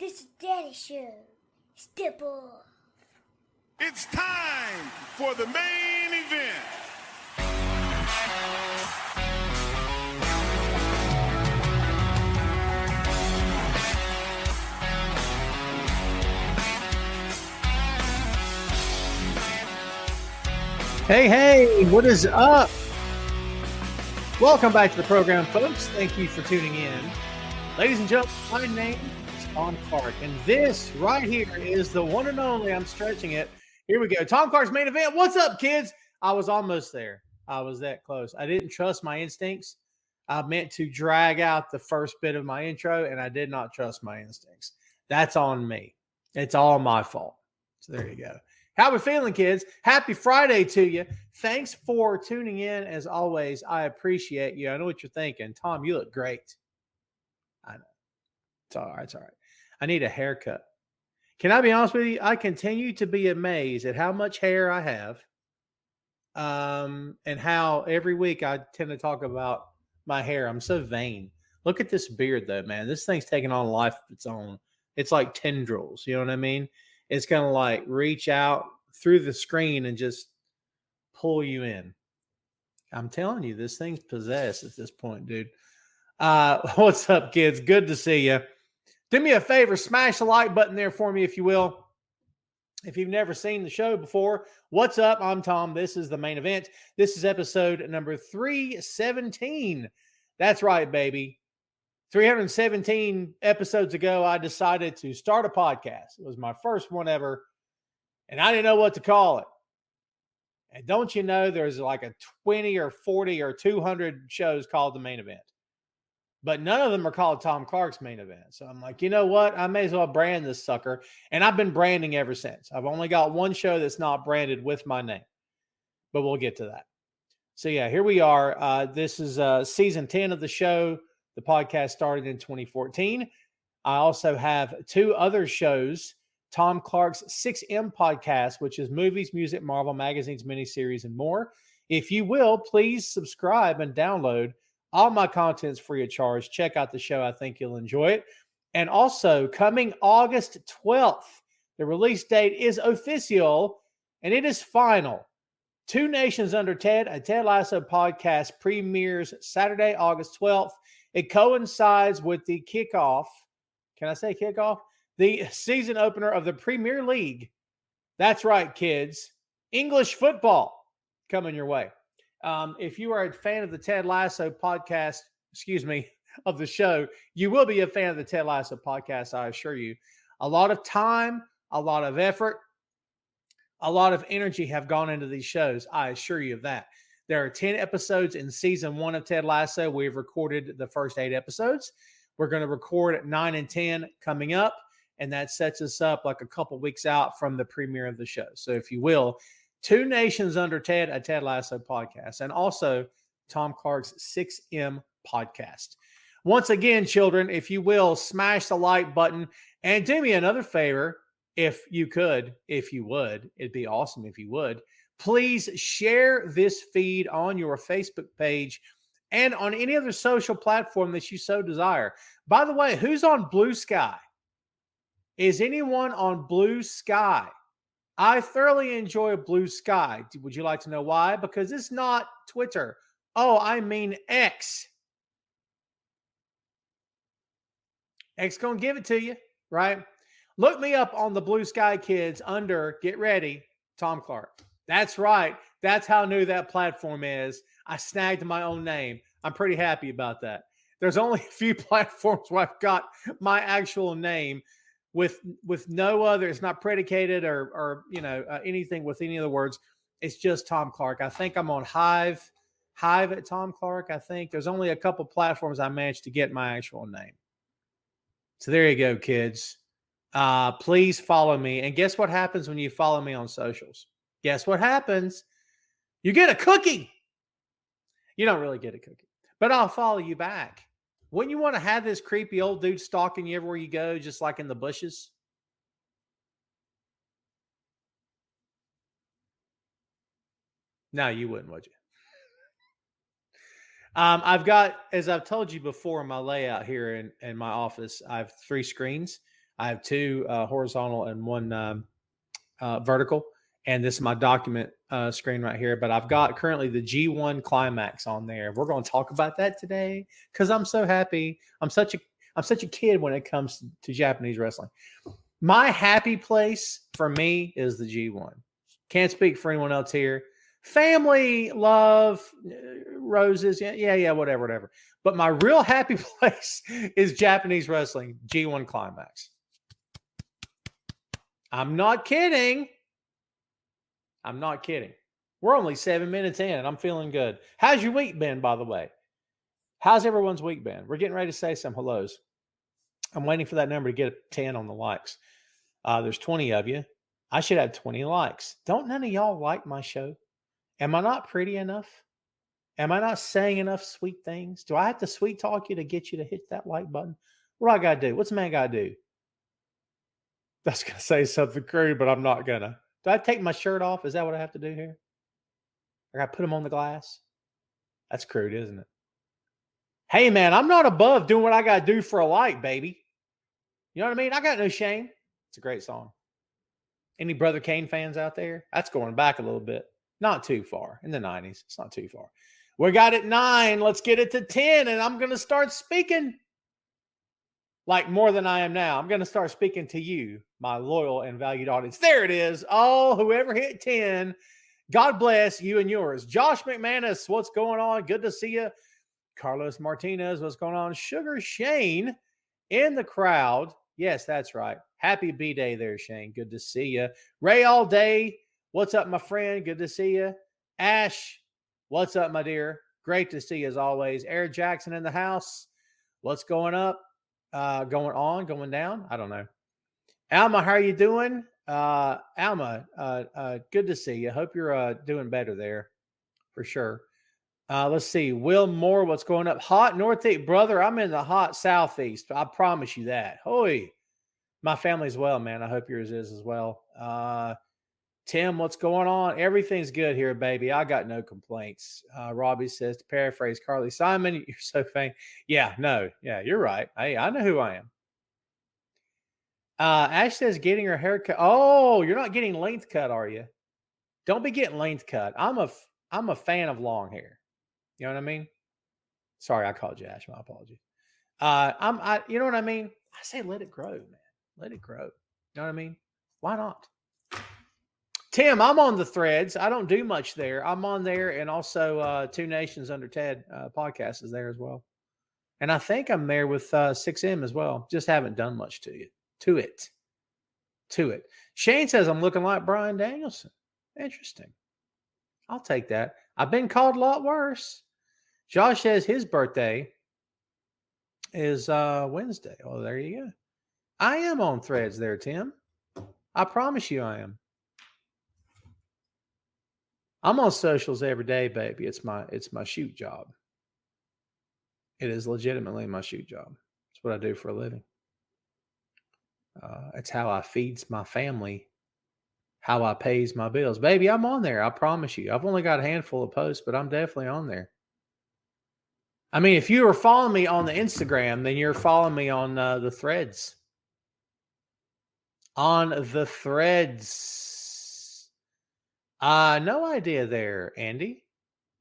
This is Daddy Show. Step off. It's time for the main event. Hey, what is up? Welcome back to the program, folks. Thank you for tuning in. Ladies and gentlemen, my name is Tom Clark, and this right here is the one and only, I'm stretching it. Here we go. Tom Clark's main event. What's up, kids? I was almost there. I was that close. I didn't trust my instincts. I meant to drag out the first bit of my intro, and I did not trust my instincts. That's on me. It's all my fault. So there you go. How we feeling, kids? Happy Friday to you. Thanks for tuning in. As always, I appreciate you. I know what you're thinking. Tom, you look great. I know. It's all right. It's all right. I need a haircut. Can I be honest with you? I continue to be amazed at how much hair I have, and how every week I tend to talk about my hair. I'm so vain. Look at this beard, though, man. This thing's taking on a life of its own. It's like tendrils. You know what I mean? It's going to like reach out through the screen and just pull you in. I'm telling you, this thing's possessed at this point, dude. What's up, kids? Good to see you. Do me a favor, smash the like button there for me, if you will. If you've never seen the show before, what's up? I'm Tom. This is the main event. This is episode number 317. That's right, baby. 317 episodes ago, I decided to start a podcast. It was my first one ever, and I didn't know what to call it. And don't you know, there's like a 20 or 40 or 200 shows called the main event, but none of them are called Tom Clark's main event. So I'm like, you know what? I may as well brand this sucker. And I've been branding ever since. I've only got one show that's not branded with my name, but we'll get to that. So yeah, here we are. This is season 10 of the show. The podcast started in 2014. I also have two other shows, Tom Clark's 6M podcast, which is movies, music, Marvel, magazines, miniseries, and more. If you will, please subscribe and download. All my content's free of charge. Check out the show. I think you'll enjoy it. And also, coming August 12th, the release date is official, and it is final. Two Nations Under Ted, a Ted Lasso podcast, premieres Saturday, August 12th. It coincides with the kickoff. Can I say kickoff? The season opener of the Premier League. That's right, kids. English football coming your way. If you are a fan of the Ted Lasso podcast, of the show, you will be a fan of the Ted Lasso podcast, I assure you. A lot of time, a lot of effort, a lot of energy have gone into these shows. I assure you of that. There are 10 episodes in season 1 of Ted Lasso. We've recorded the first 8 episodes. We're going to record 9 and 10 coming up, and that sets us up like a couple weeks out from the premiere of the show. So if you will, Two Nations Under Ted, a Ted Lasso podcast, and also Tom Clark's 6M podcast. Once again, children, if you will, smash the like button and do me another favor, if you could, if you would. It'd be awesome if you would. Please share this feed on your Facebook page and on any other social platform that you so desire. By the way, who's on Blue Sky? Is anyone on Blue Sky? I thoroughly enjoy Blue Sky. Would you like to know why? Because it's not Twitter. Oh, I mean X. X gonna give it to you, right? Look me up on the Blue Sky, kids, under, get ready, Tom Clark. That's right. That's how new that platform is. I snagged my own name. I'm pretty happy about that. There's only a few platforms where I've got my actual name with no other. It's not predicated or anything with any other words. It's just Tom Clark. I think I'm on Hive at Tom Clark. I think there's only a couple platforms I managed to get my actual name. So there you go, kids. Please follow me. And guess what happens when you follow me on socials? Guess what happens? You get a cookie. You don't really get a cookie, but I'll follow you back. Wouldn't you want to have this creepy old dude stalking you everywhere you go, just like in the bushes? No, you wouldn't, would you? I've got, as I've told you before, my layout here in my office, I have 3 screens. I have 2 horizontal and 1 vertical. And this is my document screen right here. But I've got currently the G1 Climax on there. We're going to talk about that today because I'm so happy. I'm such a kid when it comes to Japanese wrestling. My happy place for me is the G1. Can't speak for anyone else here. Family, love, roses, yeah, whatever. But my real happy place is Japanese wrestling, G1 Climax. I'm not kidding. We're only 7 minutes in, and I'm feeling good. How's your week been, by the way? How's everyone's week been? We're getting ready to say some hellos. I'm waiting for that number to get a 10 on the likes. There's 20 of you. I should have 20 likes. Don't none of y'all like my show? Am I not pretty enough? Am I not saying enough sweet things? Do I have to sweet talk you to get you to hit that like button? What do I got to do? What's a man got to do? That's going to say something crude, but I'm not going to. Do I take my shirt off? Is that what I have to do here? I got to put them on the glass? That's crude, isn't it? Hey, man, I'm not above doing what I got to do for a like, baby. You know what I mean? I got no shame. It's a great song. Any Brother Kane fans out there? That's going back a little bit. Not too far. In the 90s. It's not too far. We got it 9. Let's get it to 10, and I'm going to start speaking like more than I am now. I'm going to start speaking to you, my loyal and valued audience. There it is. Oh, whoever hit 10, God bless you and yours. Josh McManus, what's going on? Good to see you. Carlos Martinez, what's going on? Sugar Shane in the crowd. Yes, that's right. Happy B-Day there, Shane. Good to see you. Ray All Day, what's up, my friend? Good to see you. Ash, what's up, my dear? Great to see you as always. Eric Jackson in the house. What's going up? Going on, going down? I don't know. Alma, how are you doing? Alma, good to see you. Hope you're doing better there for sure. Let's see. Will Moore, what's going up? Hot Northeast. Brother, I'm in the hot Southeast. I promise you that. Hoy. My family as well, man. I hope yours is as well. Tim, what's going on? Everything's good here, baby. I got no complaints. Robbie says, to paraphrase Carly Simon, you're so famous. Yeah, no. Yeah, you're right. Hey, I know who I am. Ash says getting her hair cut. Oh, you're not getting length cut, are you? Don't be getting length cut. I'm a fan of long hair. You know what I mean? Sorry, I called you Ash. My apologies. You know what I mean? I say let it grow, man. Let it grow. You know what I mean? Why not? Tim, I'm on the threads. I don't do much there. I'm on there, and also 2 Nations Under Ted podcast is there as well. And I think I'm there with 6M as well. Just haven't done much to it. Shane says I'm looking like Bryan Danielson. Interesting. I'll take that. I've been called a lot worse. Josh says his birthday is Wednesday. Oh, there you go. I am on threads there, Tim. I promise you I am. I'm on socials every day, baby. It's my shoot job. It is legitimately my shoot job. It's what I do for a living. It's how I feeds my family, how I pays my bills. Baby, I'm on there. I promise you. I've only got a handful of posts, but I'm definitely on there. I mean, if you are following me on the Instagram, then you're following me on the threads. On the threads. No idea there, Andy,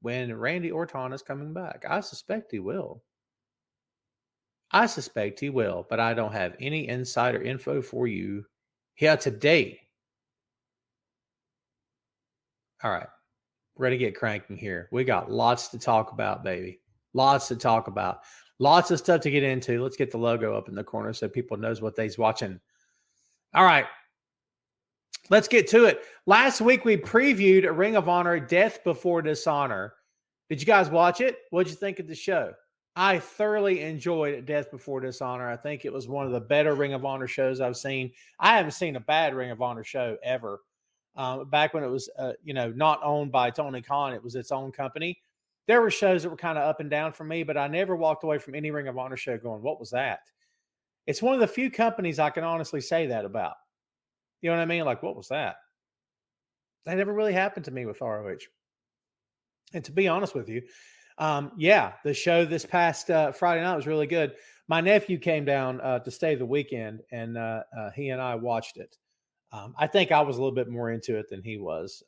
when Randy Orton is coming back. I suspect he will. But I don't have any insider info for you here today. All right. Ready to get cranking here. We got lots to talk about, baby. Lots to talk about. Lots of stuff to get into. Let's get the logo up in the corner so people knows what they's watching. All right. Let's get to it. Last week we previewed Ring of Honor Death Before Dishonor. Did you guys watch it? What'd you think of the show? I thoroughly enjoyed Death Before Dishonor. I think it was one of the better Ring of Honor shows I've seen. I haven't seen a bad Ring of Honor show ever. Back when it was, not owned by Tony Khan, it was its own company. There were shows that were kind of up and down for me, but I never walked away from any Ring of Honor show going, what was that? It's one of the few companies I can honestly say that about. You know what I mean? Like, what was that? That never really happened to me with ROH. And to be honest with you, the show this past Friday night was really good. My nephew came down to stay the weekend, and he and I watched it. I think I was a little bit more into it than he was.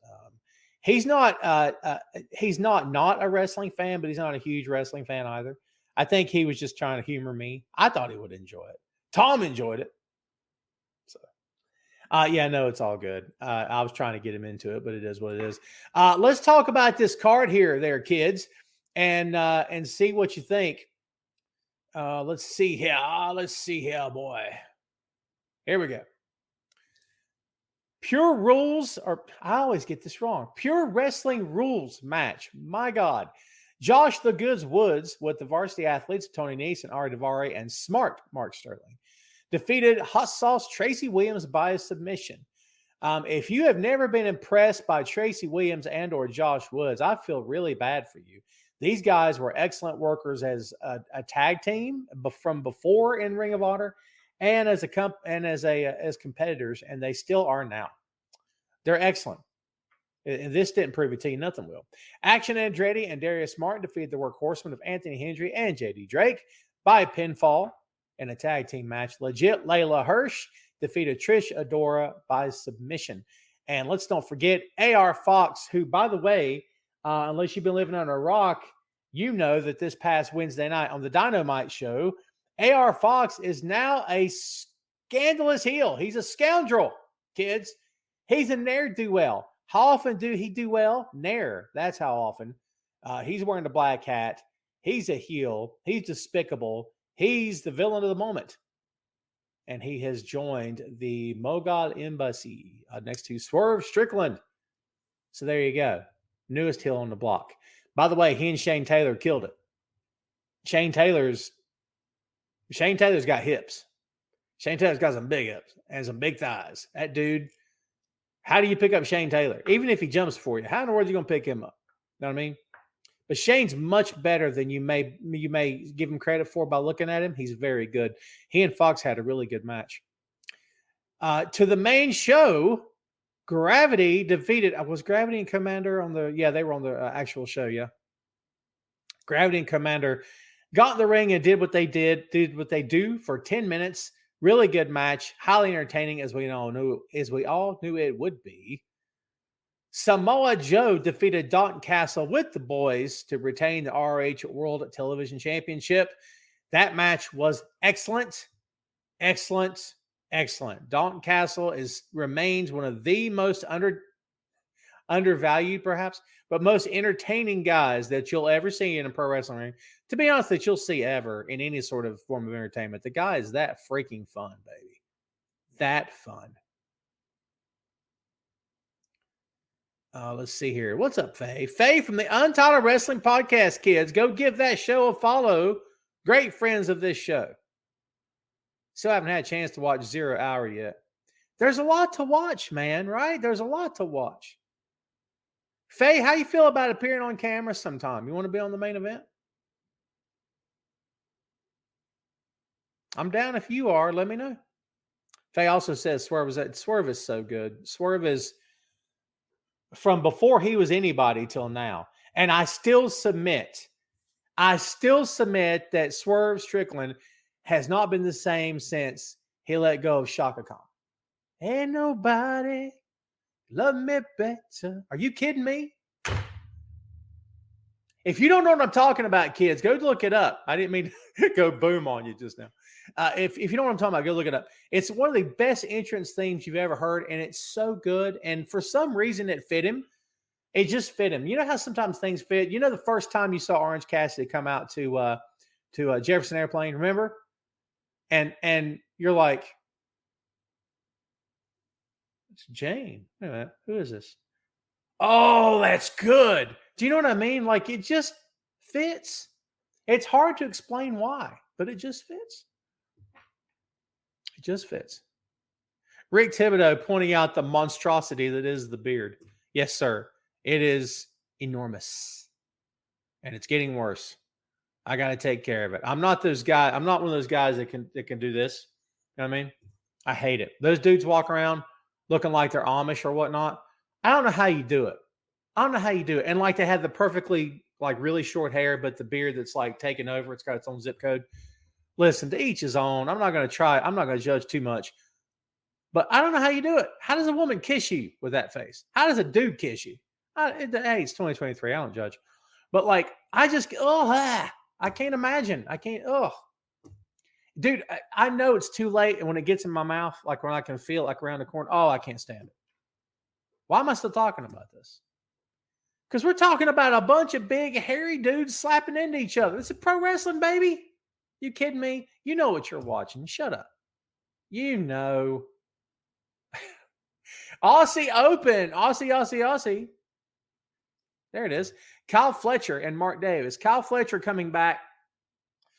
He's not a wrestling fan, but he's not a huge wrestling fan either. I think he was just trying to humor me. I thought he would enjoy it. Tom enjoyed it. So, yeah, no, it's all good. I was trying to get him into it, but it is what it is. Let's talk about this card here, there, kids, and see what you think. Let's see here. Let's see here, boy. Here we go. Pure Rules, or I always get this wrong. Pure Wrestling Rules match. My God. Josh the Goods Woods with the varsity athletes Tony Nese and Ari Daivari and Smart Mark Sterling defeated Hot Sauce Tracy Williams by submission. If you have never been impressed by Tracy Williams and or Josh Woods, I feel really bad for you. These guys were excellent workers as a tag team from before in Ring of Honor and as competitors, and they still are now. They're excellent. And this didn't prove it to you, nothing will. Action Andretti and Darius Martin defeated the workhorsemen of Anthony Hendry and JD Drake by pinfall in a tag team match. Legit Layla Hirsch defeated Trish Adora by submission. And let's don't forget AR Fox, who, by the way, unless you've been living under a rock, you know that this past Wednesday night on the Dynamite show, AR Fox is now a scandalous heel. He's a scoundrel, kids. He's a ne'er-do-well. How often do he do well? Ne'er. That's how often. He's wearing the black hat. He's a heel. He's despicable. He's the villain of the moment. And he has joined the Mogul Embassy next to Swerve Strickland. So there you go. Newest heel on the block. By the way, he and Shane Taylor killed it. Shane Taylor's got hips. Shane Taylor's got some big hips and some big thighs. That dude, how do you pick up Shane Taylor? Even if he jumps for you, how in the world are you going to pick him up? You know what I mean? But Shane's much better than you may give him credit for by looking at him. He's very good. He and Fox had a really good match. To the main show, Gravity defeated. Was Gravity and Commander on the? Yeah, they were on the actual show. Yeah, Gravity and Commander got in the ring and did what they do for 10 minutes. Really good match, highly entertaining, as we all knew it would be. Samoa Joe defeated Dalton Castle with the boys to retain the ROH World Television Championship. That match was excellent, excellent, excellent. Dalton Castle remains one of the most undervalued, perhaps, but most entertaining guys that you'll ever see in a pro wrestling ring. To be honest, that you'll see ever in any sort of form of entertainment. The guy is that freaking fun, baby. That fun. Let's see here. What's up, Faye? Faye from the Untitled Wrestling Podcast, kids. Go give that show a follow. Great friends of this show. Still haven't had a chance to watch 0 Hour yet. There's a lot to watch, man, right? There's a lot to watch. Faye, how you feel about appearing on camera sometime? You want to be on the main event? I'm down if you are. Let me know. Faye also says Swerve is so good. Swerve is from before he was anybody till now. And I still submit that Swerve Strickland has not been the same since he let go of Shaka Khan. Ain't nobody love me better. Are you kidding me? If you don't know what I'm talking about, kids, go look it up. I didn't mean to go boom on you just now. If you don't know what I'm talking about, go look it up. It's one of the best entrance themes you've ever heard, and it's so good. And for some reason, it fit him. It just fit him. You know how sometimes things fit? You know the first time you saw Orange Cassidy come out to Jefferson Airplane, remember? And you're like, it's Jane. Wait a minute. Who is this? Oh, that's good. Do you know what I mean? Like, it just fits. It's hard to explain why, but it just fits. It just fits. Rick Thibodeau pointing out the monstrosity that is the beard. Yes, sir. It is enormous. And it's getting worse. I got to take care of it. I'm not those guys. I'm not one of those guys that can do this. You know what I mean? I hate it. Those dudes walk around looking like they're Amish or whatnot. I don't know how you do it. And like they have the perfectly, like really short hair, but the beard that's like taken over. It's got its own zip code. Listen, to each his own. I'm not going to judge too much. But I don't know how you do it. How does a woman kiss you with that face? How does a dude kiss you? Hey, it's 2023. I don't judge. But like, I can't imagine. I can't, Dude, I know it's too late. And when it gets in my mouth, like when I can feel it, like around the corner, I can't stand it. Why am I still talking about this? Because we're talking about a bunch of big, hairy dudes slapping into each other. This is pro wrestling, baby. You kidding me? You know what you're watching. Shut up. You know. Aussie Open. Aussie. There it is. Kyle Fletcher and Mark Davis. Kyle Fletcher coming back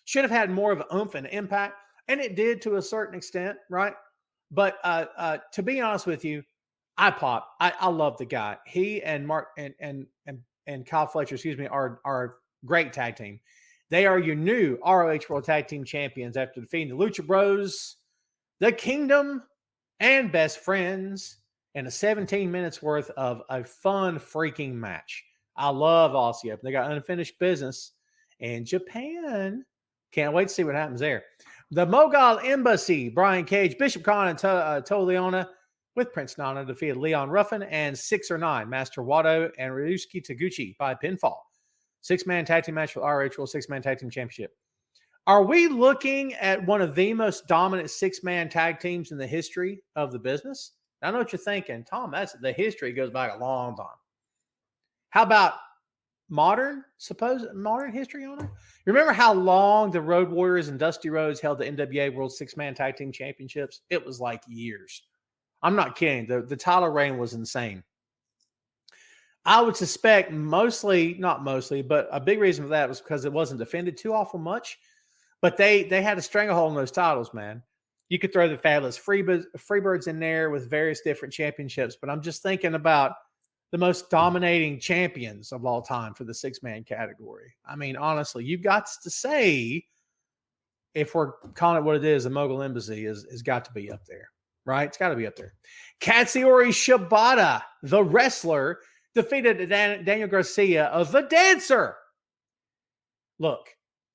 should have had more of an oomph and impact, and it did to a certain extent, right? But to be honest with you, I love the guy. He and Mark and Kyle Fletcher, are a great tag team. They are your new ROH World Tag Team Champions after defeating the Lucha Bros, the Kingdom, and Best Friends in a 17 minutes worth of a fun freaking match. I love Aussie Open. They got unfinished business in Japan. Can't wait to see what happens there. The Mogul Embassy, Brian Cage, Bishop Khan, and Toleona with Prince Nana defeated Leon Ruffin and 6 or 9, Master Wato and Ryusuke Taguchi by pinfall. 6-man tag team match for ROH World 6-man tag team championship. Are we looking at one of the most dominant 6-man tag teams in the history of the business? I know what you're thinking, Tom. That's the history goes back a long time. How about modern history on it? Remember how long the Road Warriors and Dusty Rhodes held the NWA World 6-man tag team championships? It was like years. I'm not kidding. The title reign was insane. I would suspect not mostly, but a big reason for that was because it wasn't defended too awful much. But they had a stranglehold on those titles, man. You could throw the Fabulous Freebirds in there with various different championships, but I'm just thinking about the most dominating champions of all time for the 6-man category. I mean, honestly, you've got to say, if we're calling it what it is, the Mogul Embassy has got to be up there, right? It's got to be up there. Katsuyori Shibata, the wrestler, defeated Daniel Garcia of the Dancer. Look,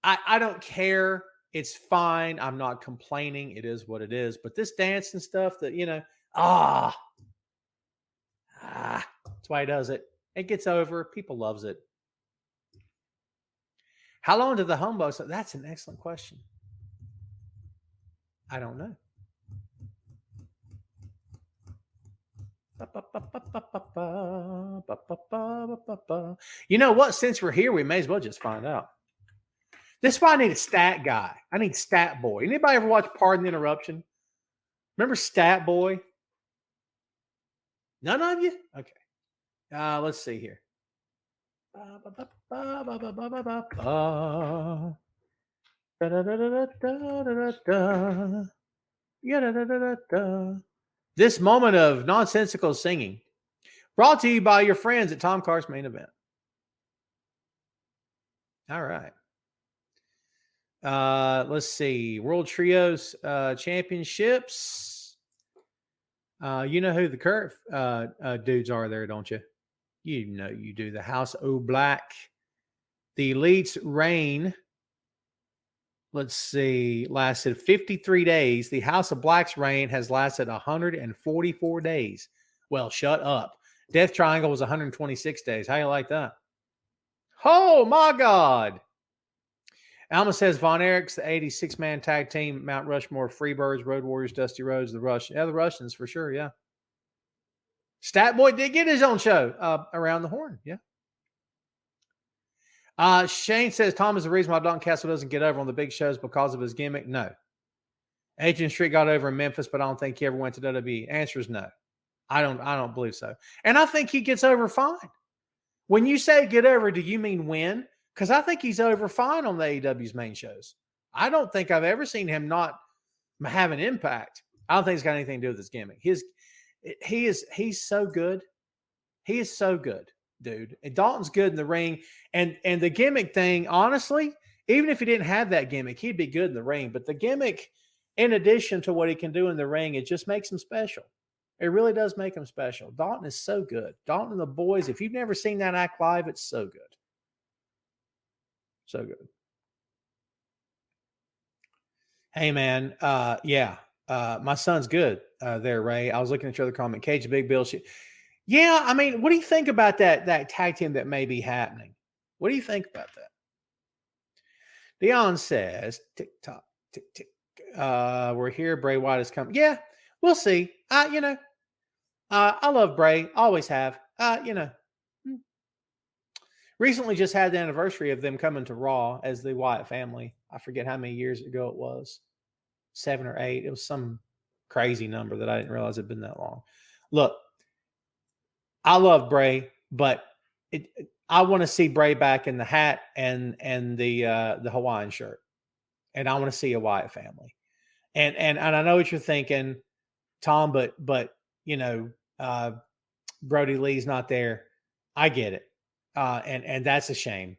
I don't care. It's fine. I'm not complaining. It is what it is. But this dancing stuff that, that's why he does it. It gets over. People loves it. How long did the Homebos? That's an excellent question. I don't know. You know what? Since we're here, we may as well just find out. This is why I need a stat guy. I need Stat Boy. Anybody ever watch Pardon the Interruption? Remember Stat Boy? None of you? Okay. Let's see here. This moment of nonsensical singing brought to you by your friends at Tom Carr's Main Event. All right. Let's see. World Trios Championships. You know who the current dudes are there, don't you? You know you do. The House O Black. The Elite's reign, let's see, lasted 53 days. The House of Black's reign has lasted 144 days. Well, shut up. Death Triangle was 126 days. How you like that? Oh, my God. Alma says Von Erich's the 86-man tag team, Mount Rushmore, Freebirds, Road Warriors, Dusty Rhodes, the Rush. Yeah, the Russians for sure, yeah. Stat Boy did get his own show around the horn, yeah. Shane says Tom is the reason why Don Castle doesn't get over on the big shows because of his gimmick. No. Agent Street got over in Memphis, but I don't think he ever went to WWE. Answer is no. I don't believe so. And I think he gets over fine. When you say get over, do you mean win? Because I think he's over fine on the AEW's main shows. I don't think I've ever seen him not have an impact. I don't think it's got anything to do with his gimmick. He's so good. He is so good, dude. And Dalton's good in the ring. And the gimmick thing, honestly, even if he didn't have that gimmick, he'd be good in the ring. But the gimmick, in addition to what he can do in the ring, it just makes him special. It really does make him special. Dalton is so good. Dalton and the boys, if you've never seen that act live, it's so good. So good. Hey man, my son's good there, Ray. I was looking at your other comment. Cage Big Bill. Yeah, I mean, what do you think about that tag team that may be happening? What do you think about that? Dion says, tick tock, tick tick. We're here. Bray Wyatt is coming. Yeah, we'll see. I love Bray. Always have. Recently just had the anniversary of them coming to Raw as the Wyatt family. I forget how many years ago it was. 7 or 8. It was some crazy number that I didn't realize had been that long. Look, I love Bray, but I want to see Bray back in the hat and the Hawaiian shirt, and I want to see a Wyatt family. And I know what you're thinking, Tom, but Brody Lee's not there. I get it, and that's a shame.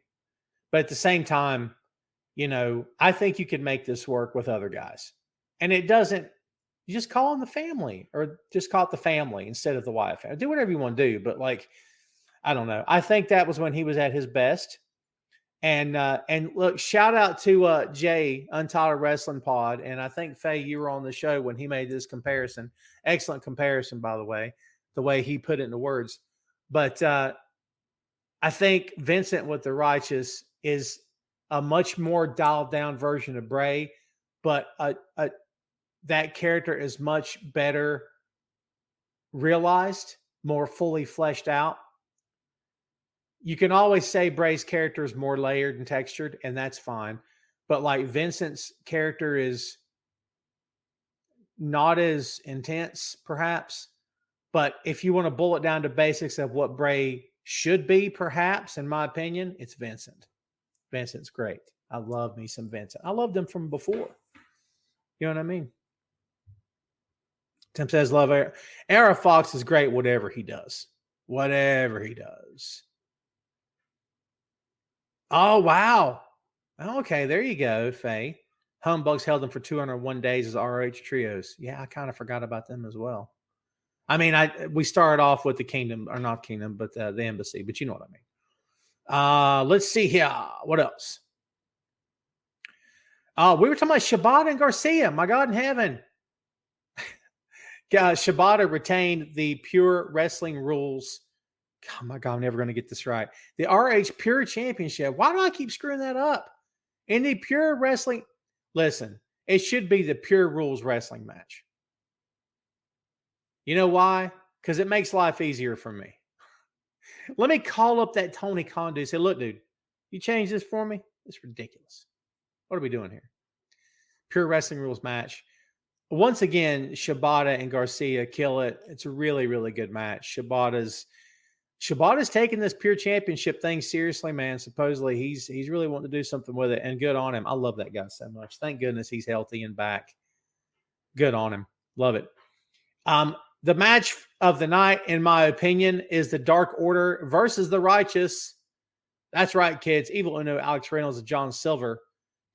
But at the same time, I think you could make this work with other guys, and it doesn't. You just call them the family, or just call it the family instead of the Wyatt family. Do whatever you want to do, but I don't know. I think that was when he was at his best. And look, shout out to Jay, Untitled Wrestling Pod. And I think, Faye, you were on the show when he made this comparison. Excellent comparison, by the way he put it into words. But I think Vincent with the Righteous is a much more dialed down version of Bray, but that character is much better realized, more fully fleshed out. You can always say Bray's character is more layered and textured, and that's fine. But Vincent's character is not as intense, perhaps. But if you want to bullet down to basics of what Bray should be, perhaps, in my opinion, it's Vincent. Vincent's great. I love me some Vincent. I loved him from before. You know what I mean? Tim says, love Era. Era Fox is great, whatever he does. Whatever he does. Oh, wow. Okay, there you go, Faye. Humbugs held them for 201 days as ROH trios. Yeah, I kind of forgot about them as well. I mean, we started off with the Kingdom, or not Kingdom, but the Embassy, but you know what I mean. Let's see here. What else? We were talking about Shibata and Garcia. My God in heaven. Shibata retained the Pure Wrestling rules. Oh my God, I'm never going to get this right. The ROH Pure Championship. Why do I keep screwing that up? In the Pure Wrestling, listen, it should be the Pure Rules Wrestling match. You know why? Because it makes life easier for me. Let me call up that Tony Khan dude and say, look, dude, you change this for me? It's ridiculous. What are we doing here? Pure Wrestling Rules match. Once again, Shibata and Garcia kill it. It's a really, really good match. Shibata's taking this Pure Championship thing seriously, man. Supposedly he's really wanting to do something with it, and good on him. I love that guy so much. Thank goodness he's healthy and back. Good on him. Love it. The match of the night, in my opinion, is the Dark Order versus the Righteous. That's right, kids. Evil Uno, Alex Reynolds, and John Silver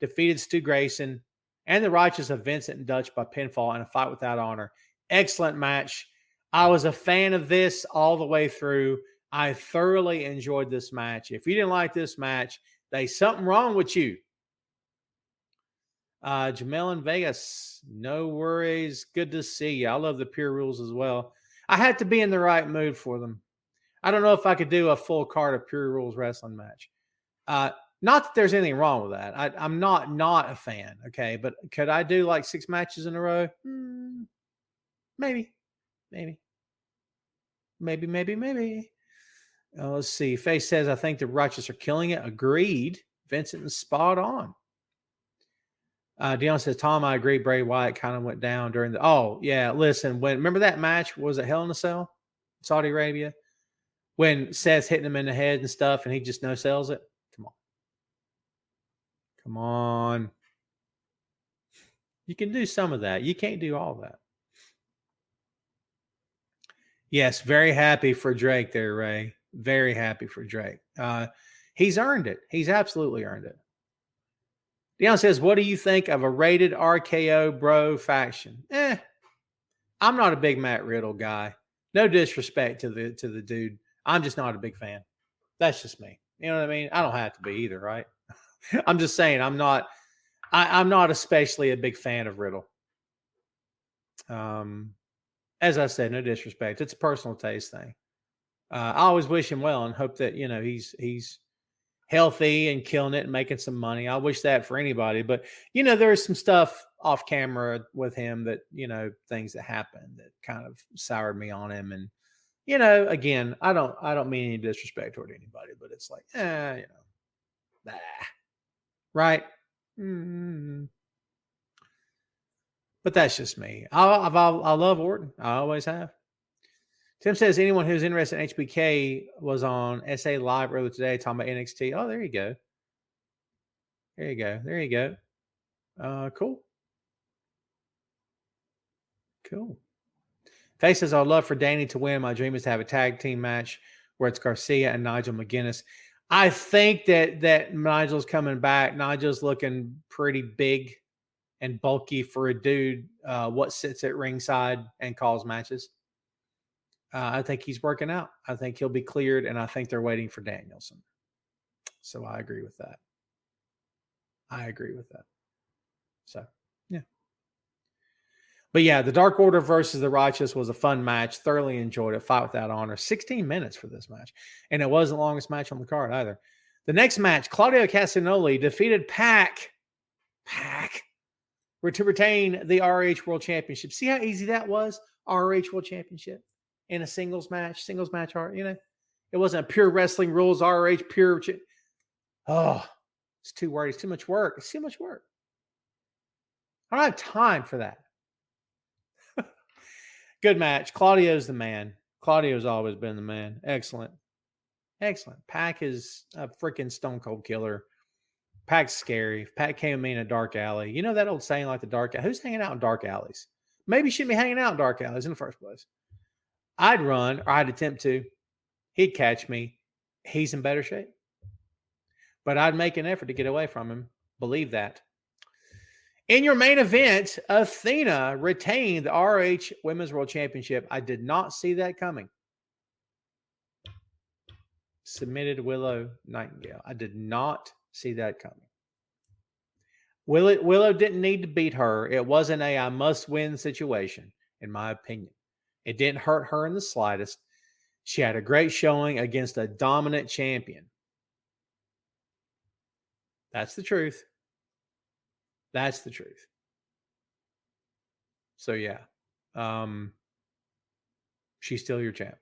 defeated Stu Grayson and the Righteous of Vincent and Dutch by pinfall in a fight without honor. Excellent match. I was a fan of this all the way through. I thoroughly enjoyed this match. If you didn't like this match, there's something wrong with you. Jamel in Vegas, no worries. Good to see you. I love the Pure Rules as well. I had to be in the right mood for them. I don't know if I could do a full card of Pure Rules wrestling match. Not that there's anything wrong with that. I'm not a fan, okay? But could I do 6 matches in a row? Maybe. Let's see. Faye says, I think the Righteous are killing it. Agreed. Vincent is spot on. Dion says, Tom, I agree. Bray Wyatt kind of went down during the. Oh, yeah. Listen, remember that match? Was it Hell in a Cell? Saudi Arabia? When Seth's hitting him in the head and stuff and he just no sells it? Come on. You can do some of that. You can't do all that. Yes, very happy for Drake there, Ray. Very happy for Drake. He's earned it. He's absolutely earned it. Dion says, what do you think of a rated RKO bro faction? I'm not a big Matt Riddle guy. No disrespect to the dude. I'm just not a big fan. That's just me. You know what I mean? I don't have to be either, right? I'm just saying I'm not I'm not especially a big fan of Riddle. As I said, no disrespect. It's a personal taste thing. I always wish him well and hope that, he's healthy and killing it and making some money. I wish that for anybody, but there's some stuff off camera with him that, things that happened that kind of soured me on him. And, again, I don't mean any disrespect toward anybody, but it's like, nah, right. Mm-hmm. But that's just me. I love Orton. I always have. Tim says anyone who's interested in HBK was on SA Live earlier today talking about NXT. Oh, there you go. There you go. Cool. Faye says, I'd love for Danny to win. My dream is to have a tag team match where it's Garcia and Nigel McGuinness. I think that Nigel's coming back. Nigel's looking pretty big and bulky for a dude what sits at ringside and calls matches. I think he's working out. I think he'll be cleared, and I think they're waiting for Danielson. So I agree with that. So, yeah. But yeah, the Dark Order versus the Righteous was a fun match. Thoroughly enjoyed it. Fight without honor. 16 minutes for this match. And it wasn't the longest match on the card either. The next match, Claudio Castagnoli defeated Pac to retain the ROH World Championship. See how easy that was? ROH World Championship in a singles match. It wasn't a pure wrestling rules, ROH pure. It's too wordy. It's too much work. I don't have time for that. Good match. Claudio's the man. Claudio's always been the man. Excellent. Pac is a freaking stone cold killer. Pac's scary. Pac came at me in a dark alley. You know that old saying, like the dark alley? Who's hanging out in dark alleys? Maybe shouldn't be hanging out in dark alleys in the first place. I'd run, or I'd attempt to. He'd catch me. He's in better shape. But I'd make an effort to get away from him. Believe that. In your main event, Athena retained the ROH Women's World Championship. I did not see that coming. Submitted Willow Nightingale. I did not see that coming. Willow didn't need to beat her. It wasn't a I must win situation, in my opinion. It didn't hurt her in the slightest. She had a great showing against a dominant champion. That's the truth. So, yeah. She's still your champ.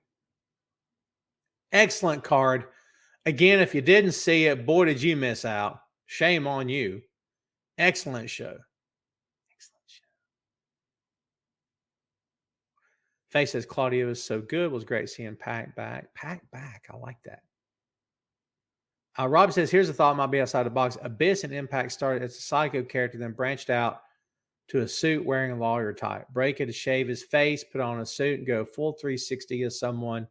Excellent card. Again, if you didn't see it, boy, did you miss out. Shame on you. Excellent show. Faye says Claudio is so good. It was great seeing Pac back. I like that. Rob says, here's a thought, might be outside the box. Abyss and Impact started as a psycho character, then branched out to a suit wearing a lawyer tie. Break it to shave his face, put on a suit, and go full 360 as someone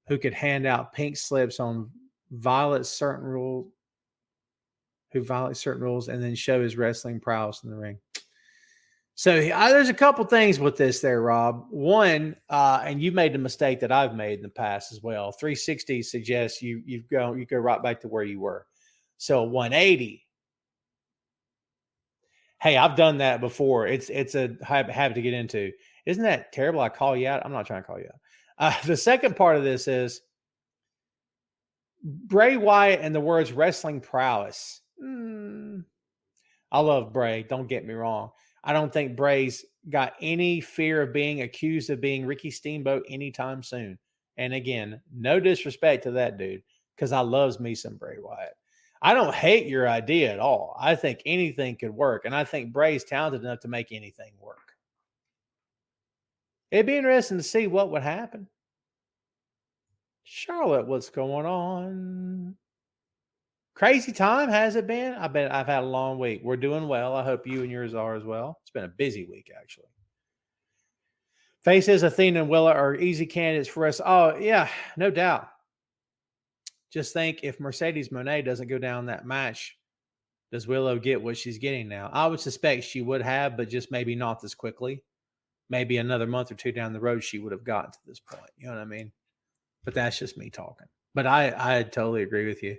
who could hand out pink slips on violates certain rules, and then show his wrestling prowess in the ring. So there's a couple things with this there, Rob. One, and you made the mistake that I've made in the past as well. 360 suggests you go right back to where you were. So 180. Hey, I've done that before. It's a habit to get into. Isn't that terrible? I call you out. I'm not trying to call you out. The second part of this is Bray Wyatt and the words wrestling prowess. I love Bray. Don't get me wrong. I don't think Bray's got any fear of being accused of being Ricky Steamboat anytime soon. And again, no disrespect to that dude, because I loves me some Bray Wyatt. I don't hate your idea at all. I think anything could work. And I think Bray's talented enough to make anything work. It'd be interesting to see what would happen. Charlotte, what's going on? Crazy time, has it been? I bet I've had a long week. We're doing well. I hope you and yours are as well. It's been a busy week, actually. Faye says Athena and Willa are easy candidates for us. Oh, yeah, no doubt. Just think, if Mercedes Moné doesn't go down that match, does Willow get what she's getting now? I would suspect she would have, but just maybe not this quickly. Maybe another month or two down the road, she would have gotten to this point. You know what I mean? But that's just me talking. But I totally agree with you.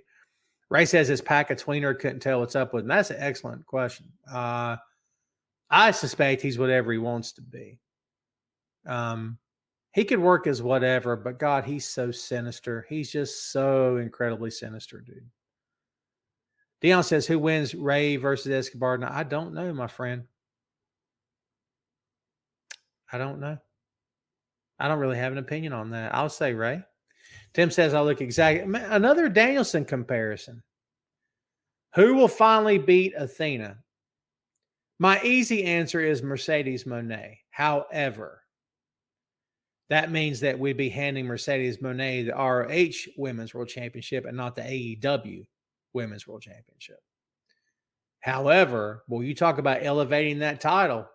Ray says his pack of tweener couldn't tell what's up with him. That's an excellent question. I suspect he's whatever he wants to be. He could work as whatever, but God, he's so sinister. He's just so incredibly sinister, dude. Dion says, who wins Ray versus Escobar? Now, I don't know, my friend. I don't know. I don't really have an opinion on that. I'll say Ray. Tim says, I look exactly. Another Danielson comparison. Who will finally beat Athena? My easy answer is Mercedes Moné. However, that means that we'd be handing Mercedes Moné the ROH Women's World Championship and not the AEW Women's World Championship. However, well, you talk about elevating that title.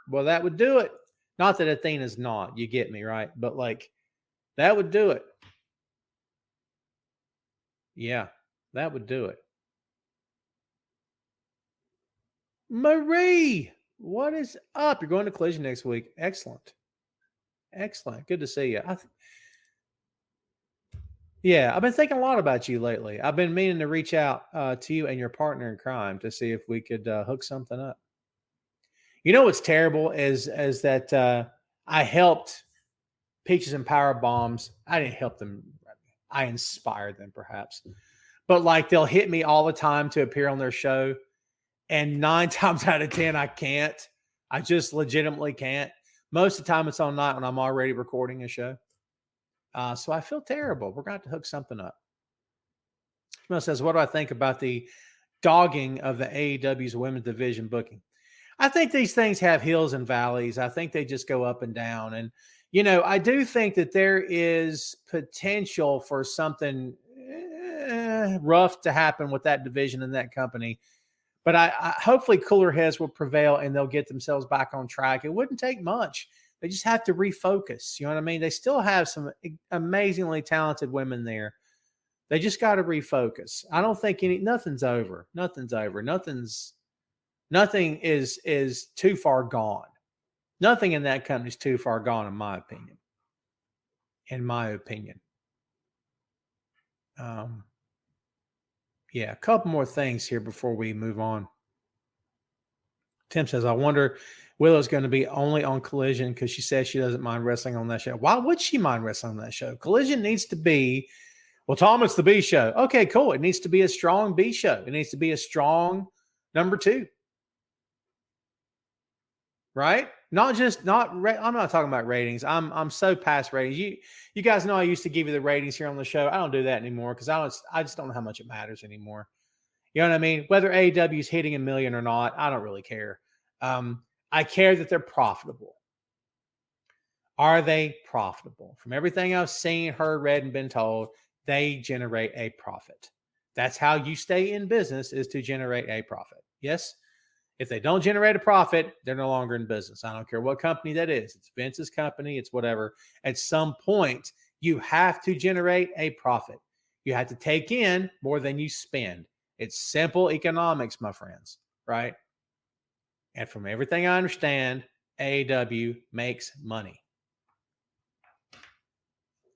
Well, that would do it. Not that Athena's not. You get me, right? But, like, that would do it. Yeah, that would do it. Marie, what is up? You're going to Collision next week. Excellent. Excellent. Good to see you. Yeah, I've been thinking a lot about you lately. I've been meaning to reach out to you and your partner in crime to see if we could hook something up. You know what's terrible is that I helped Peaches and Power Bombs. I didn't help them. I inspired them, perhaps. But, like, they'll hit me all the time to appear on their show. And 9 times out of 10, I can't. I just legitimately can't. Most of the time, it's on night when I'm already recording a show. So I feel terrible. We're going to have to hook something up. Someone says, what do I think about the dogging of the AEW's women's division booking? I think these things have hills and valleys. I think they just go up and down. And, you know, I do think that there is potential for something rough to happen with that division and that company. But I hopefully cooler heads will prevail and they'll get themselves back on track. It wouldn't take much. They just have to refocus. You know what I mean? They still have some amazingly talented women there. They just got to refocus. I don't think nothing's over. Nothing's over. Nothing is too far gone. Nothing in that company is too far gone, in my opinion. Yeah, a couple more things here before we move on. Tim says, I wonder Willow's going to be only on Collision because she says she doesn't mind wrestling on that show. Why would she mind wrestling on that show? Collision needs to be, well, Tom, it's the B show. Okay, cool. It needs to be a strong B show. It needs to be a strong number 2. Right? I'm not talking about ratings. I'm so past ratings. You guys know I used to give you the ratings here on the show. I don't do that anymore because I just don't know how much it matters anymore. You know what I mean? Whether AEW is hitting 1 million or not, I don't really care. I care that they're profitable. Are they profitable? From everything I've seen, heard, read, and been told, they generate a profit. That's how you stay in business, is to generate a profit. Yes? If they don't generate a profit, they're no longer in business. I don't care what company that is. It's Vince's company. It's whatever. At some point, you have to generate a profit. You have to take in more than you spend. It's simple economics, my friends, right? And from everything I understand, AEW makes money.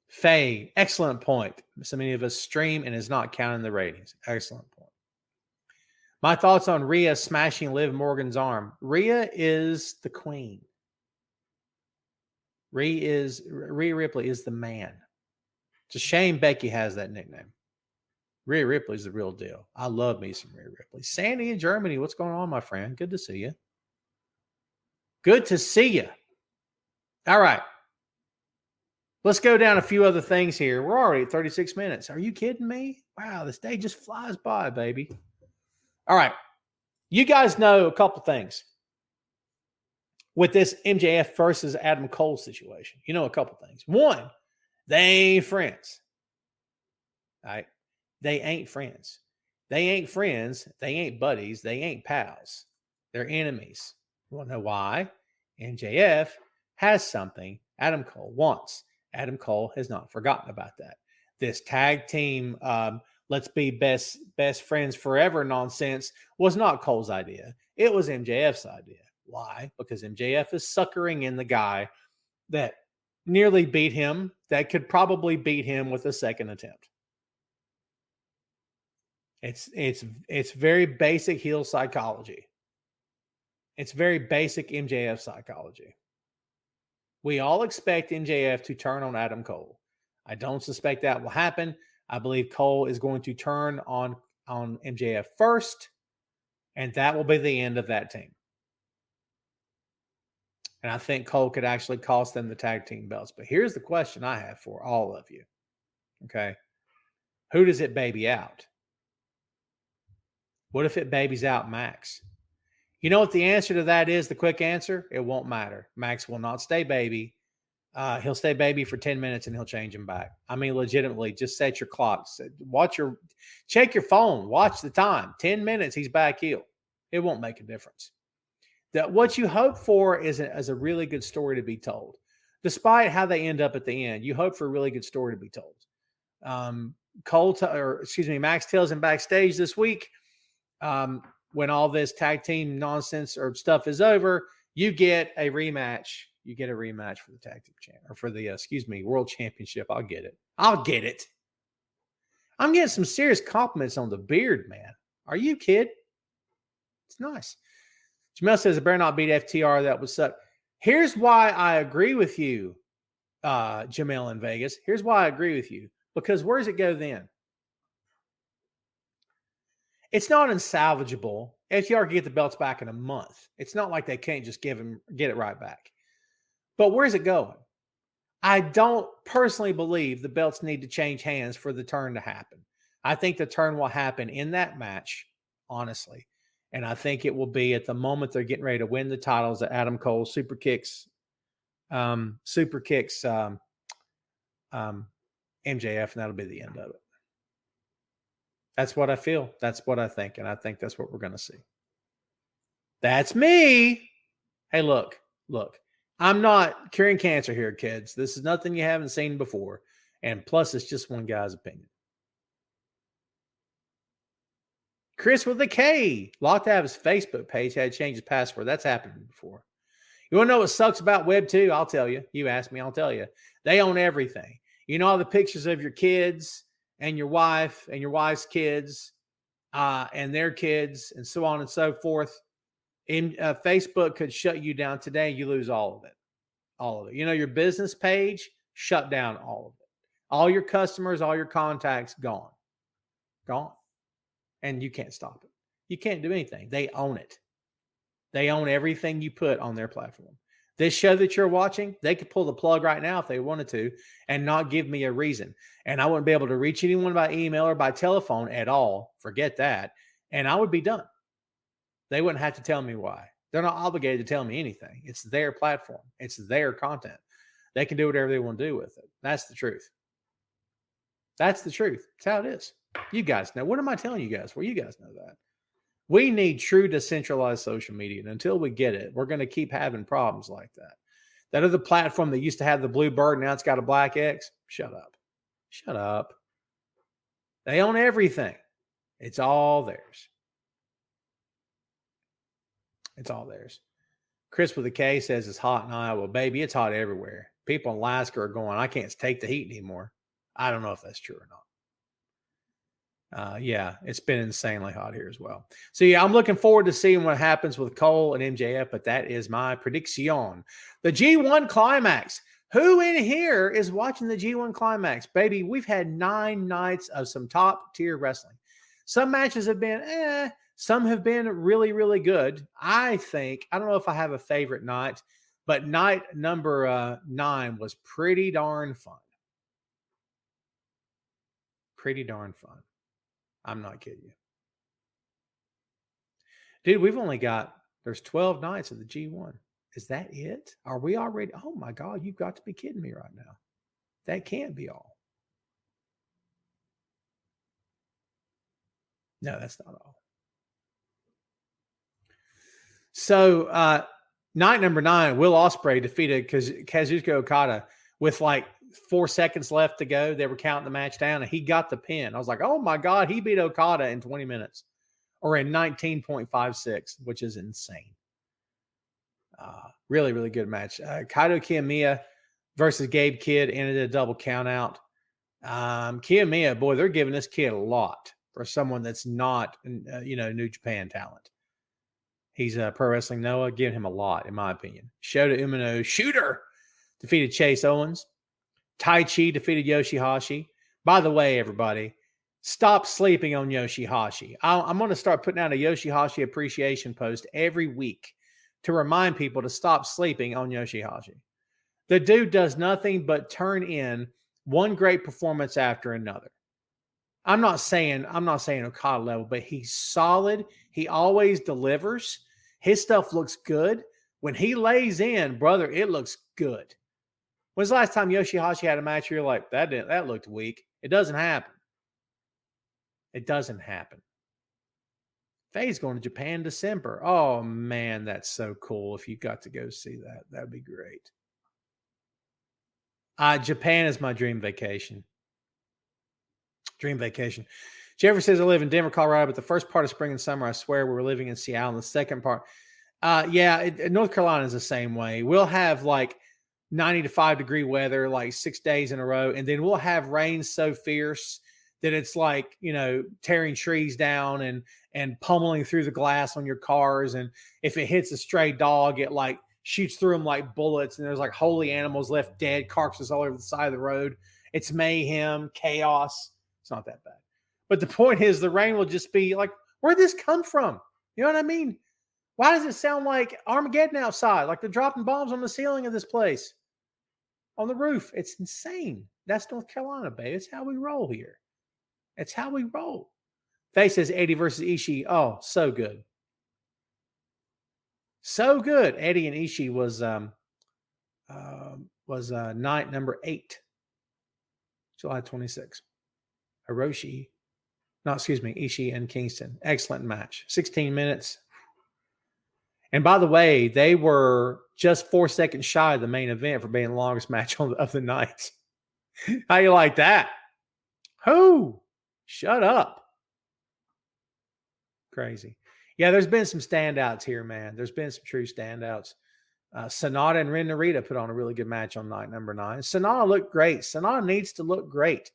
Faye, excellent point. So many of us stream and is not counting the ratings. Excellent point. My thoughts on Rhea smashing Liv Morgan's arm. Rhea is the queen. Rhea Ripley is the man. It's a shame Becky has that nickname. Rhea Ripley's the real deal. I love me some Rhea Ripley. Sandy in Germany, what's going on, my friend? Good to see you. Good to see you. All right. Let's go down a few other things here. We're already at 36 minutes. Are you kidding me? Wow, this day just flies by, baby. All right. You guys know a couple things with this MJF versus Adam Cole situation. You know a couple things. One, they ain't friends. All right. They ain't friends. They ain't friends. They ain't buddies. They ain't pals. They're enemies. You want to know why? MJF has something Adam Cole wants. Adam Cole has not forgotten about that. This tag team, let's be best friends forever nonsense was not Cole's idea. It was MJF's idea. Why? Because MJF is suckering in the guy that nearly beat him, that could probably beat him with a second attempt. It's very basic heel psychology. It's very basic MJF psychology. We all expect MJF to turn on Adam Cole. I don't suspect that will happen. I believe Cole is going to turn on MJF first, and that will be the end of that team. And I think Cole could actually cost them the tag team belts. But here's the question I have for all of you. Okay. Who does it baby out? What if it babies out Max? You know what the answer to that is? The quick answer? It won't matter. Max will not stay baby. He'll stay baby for 10 minutes and he'll change him back. I mean, legitimately, just set your clocks. Check your phone. Watch the time. 10 minutes, he's back heel. It won't make a difference. What you hope for is a really good story to be told. Despite how they end up at the end, you hope for a really good story to be told. Max tells him backstage this week, when all this tag team nonsense or stuff is over, you get a rematch. You get a rematch for the tag team champ or for the world championship. I'll get it. I'm getting some serious compliments on the beard, man. Are you kidding? It's nice. Jamel says, it better not beat FTR. That would suck. Here's why I agree with you, Jamel in Vegas. Here's why I agree with you. Because where does it go then? It's not unsalvageable. FTR can get the belts back in a month. It's not like they can't just get it right back. But where's it going? I don't personally believe the belts need to change hands for the turn to happen. I think the turn will happen in that match, honestly. And I think it will be at the moment they're getting ready to win the titles that Adam Cole super kicks MJF, and that'll be the end of it. That's what I feel. That's what I think. And I think that's what we're going to see. That's me. Hey, look. I'm not curing cancer here, kids. This is nothing you haven't seen before. And plus, it's just one guy's opinion. Chris with a K. Locked out of his Facebook page. Had to change his password. That's happened before. You want to know what sucks about Web 2? I'll tell you. You ask me, I'll tell you. They own everything. You know all the pictures of your kids and your wife and your wife's kids and their kids and so on and so forth. Facebook could shut you down today. You lose all of it. All of it. You know, your business page, shut down all of it. All your customers, all your contacts, gone. And you can't stop it. You can't do anything. They own it. They own everything you put on their platform. This show that you're watching, they could pull the plug right now if they wanted to and not give me a reason. And I wouldn't be able to reach anyone by email or by telephone at all. Forget that. And I would be done. They wouldn't have to tell me why. They're not obligated to tell me anything. It's their platform. It's their content. They can do whatever they want to do with it. That's the truth. That's the truth. That's how it is. You guys know. What am I telling you guys for? You guys know that. We need true decentralized social media. And until we get it, we're going to keep having problems like that. That other platform that used to have the blue bird, now it's got a black X. Shut up. Shut up. They own everything. It's all theirs. It's all theirs. Chris with a K says it's hot in Iowa. Baby, it's hot everywhere. People in Alaska are going, I can't take the heat anymore. I don't know if that's true or not. Yeah, it's been insanely hot here as well. So, yeah, I'm looking forward to seeing what happens with Cole and MJF, but that is my prediction. The G1 Climax. Who in here is watching the G1 Climax? Baby, we've had 9 nights of some top-tier wrestling. Some matches have been some have been really, really good. I don't know if I have a favorite night, but night number 9 was pretty darn fun. Pretty darn fun. I'm not kidding you. Dude, there's 12 nights of the G1. Is that it? Are we already? Oh my God, you've got to be kidding me right now. That can't be all. No, that's not all. So, night number 9, Will Ospreay defeated Kazuchika Okada with like 4 seconds left to go. They were counting the match down, and he got the pin. I was like, oh my God, he beat Okada in 20 minutes or in 19.56, which is insane. Really, really good match. Kaito Kiyomiya versus Gabe Kidd ended a double count out. Kiyomiya, boy, they're giving this kid a lot. for someone that's not, New Japan talent. He's a Pro Wrestling Noah, giving him a lot, in my opinion. Shota Umino, Shooter, defeated Chase Owens. Tai Chi defeated Yoshihashi. By the way, everybody, stop sleeping on Yoshihashi. I'm going to start putting out a Yoshihashi appreciation post every week to remind people to stop sleeping on Yoshihashi. The dude does nothing but turn in one great performance after another. I'm not saying Okada level, but he's solid. He always delivers. His stuff looks good. When he lays in, brother, it looks good. When's the last time Yoshihashi had a match where you're like, that looked weak? It doesn't happen. It doesn't happen. Faye's going to Japan December. Oh, man, that's so cool. If you got to go see that, that'd be great. Japan is my dream vacation. Dream vacation. Jeffrey says, I live in Denver, Colorado, but the first part of spring and summer, I swear we were living in Seattle. And the second part, North Carolina is the same way. We'll have like 90 to 5 degree weather, like 6 days in a row. And then we'll have rain so fierce that it's like, tearing trees down and pummeling through the glass on your cars. And if it hits a stray dog, it like shoots through them like bullets. And there's like holy animals left dead, carcasses all over the side of the road. It's mayhem, chaos. It's not that bad. But the point is the rain will just be like, where'd this come from? You know what I mean? Why does it sound like Armageddon outside? Like they're dropping bombs on the ceiling of this place, on the roof. It's insane. That's North Carolina, babe. It's how we roll here. It's how we roll. Faye says Eddie versus Ishii. Oh, so good. So good. Eddie and Ishii was night number 8, July 26th. Ishii and Kingston. Excellent match. 16 minutes. And by the way, they were just 4 seconds shy of the main event for being the longest match of the night. How you like that? Who? Shut up. Crazy. Yeah, there's been some standouts here, man. There's been some true standouts. Sonata and Ren Narita put on a really good match on night number 9. Sonata looked great. Sonata needs to look great.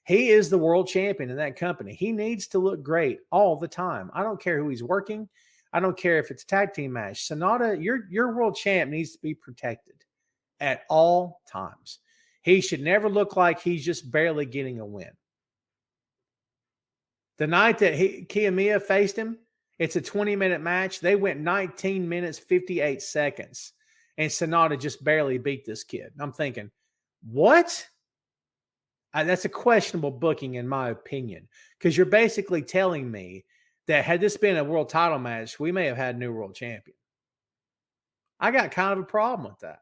He is the world champion in that company. He needs to look great all the time. I don't care who he's working. I don't care if it's a tag team match. Sonata, your world champ needs to be protected at all times. He should never look like he's just barely getting a win. The night that Kiyomiya faced him, it's a 20-minute match. They went 19 minutes, 58 seconds. And Sonata just barely beat this kid. I'm thinking, what? That's a questionable booking, in my opinion, because you're basically telling me that had this been a world title match, we may have had a new world champion. I got kind of a problem with that.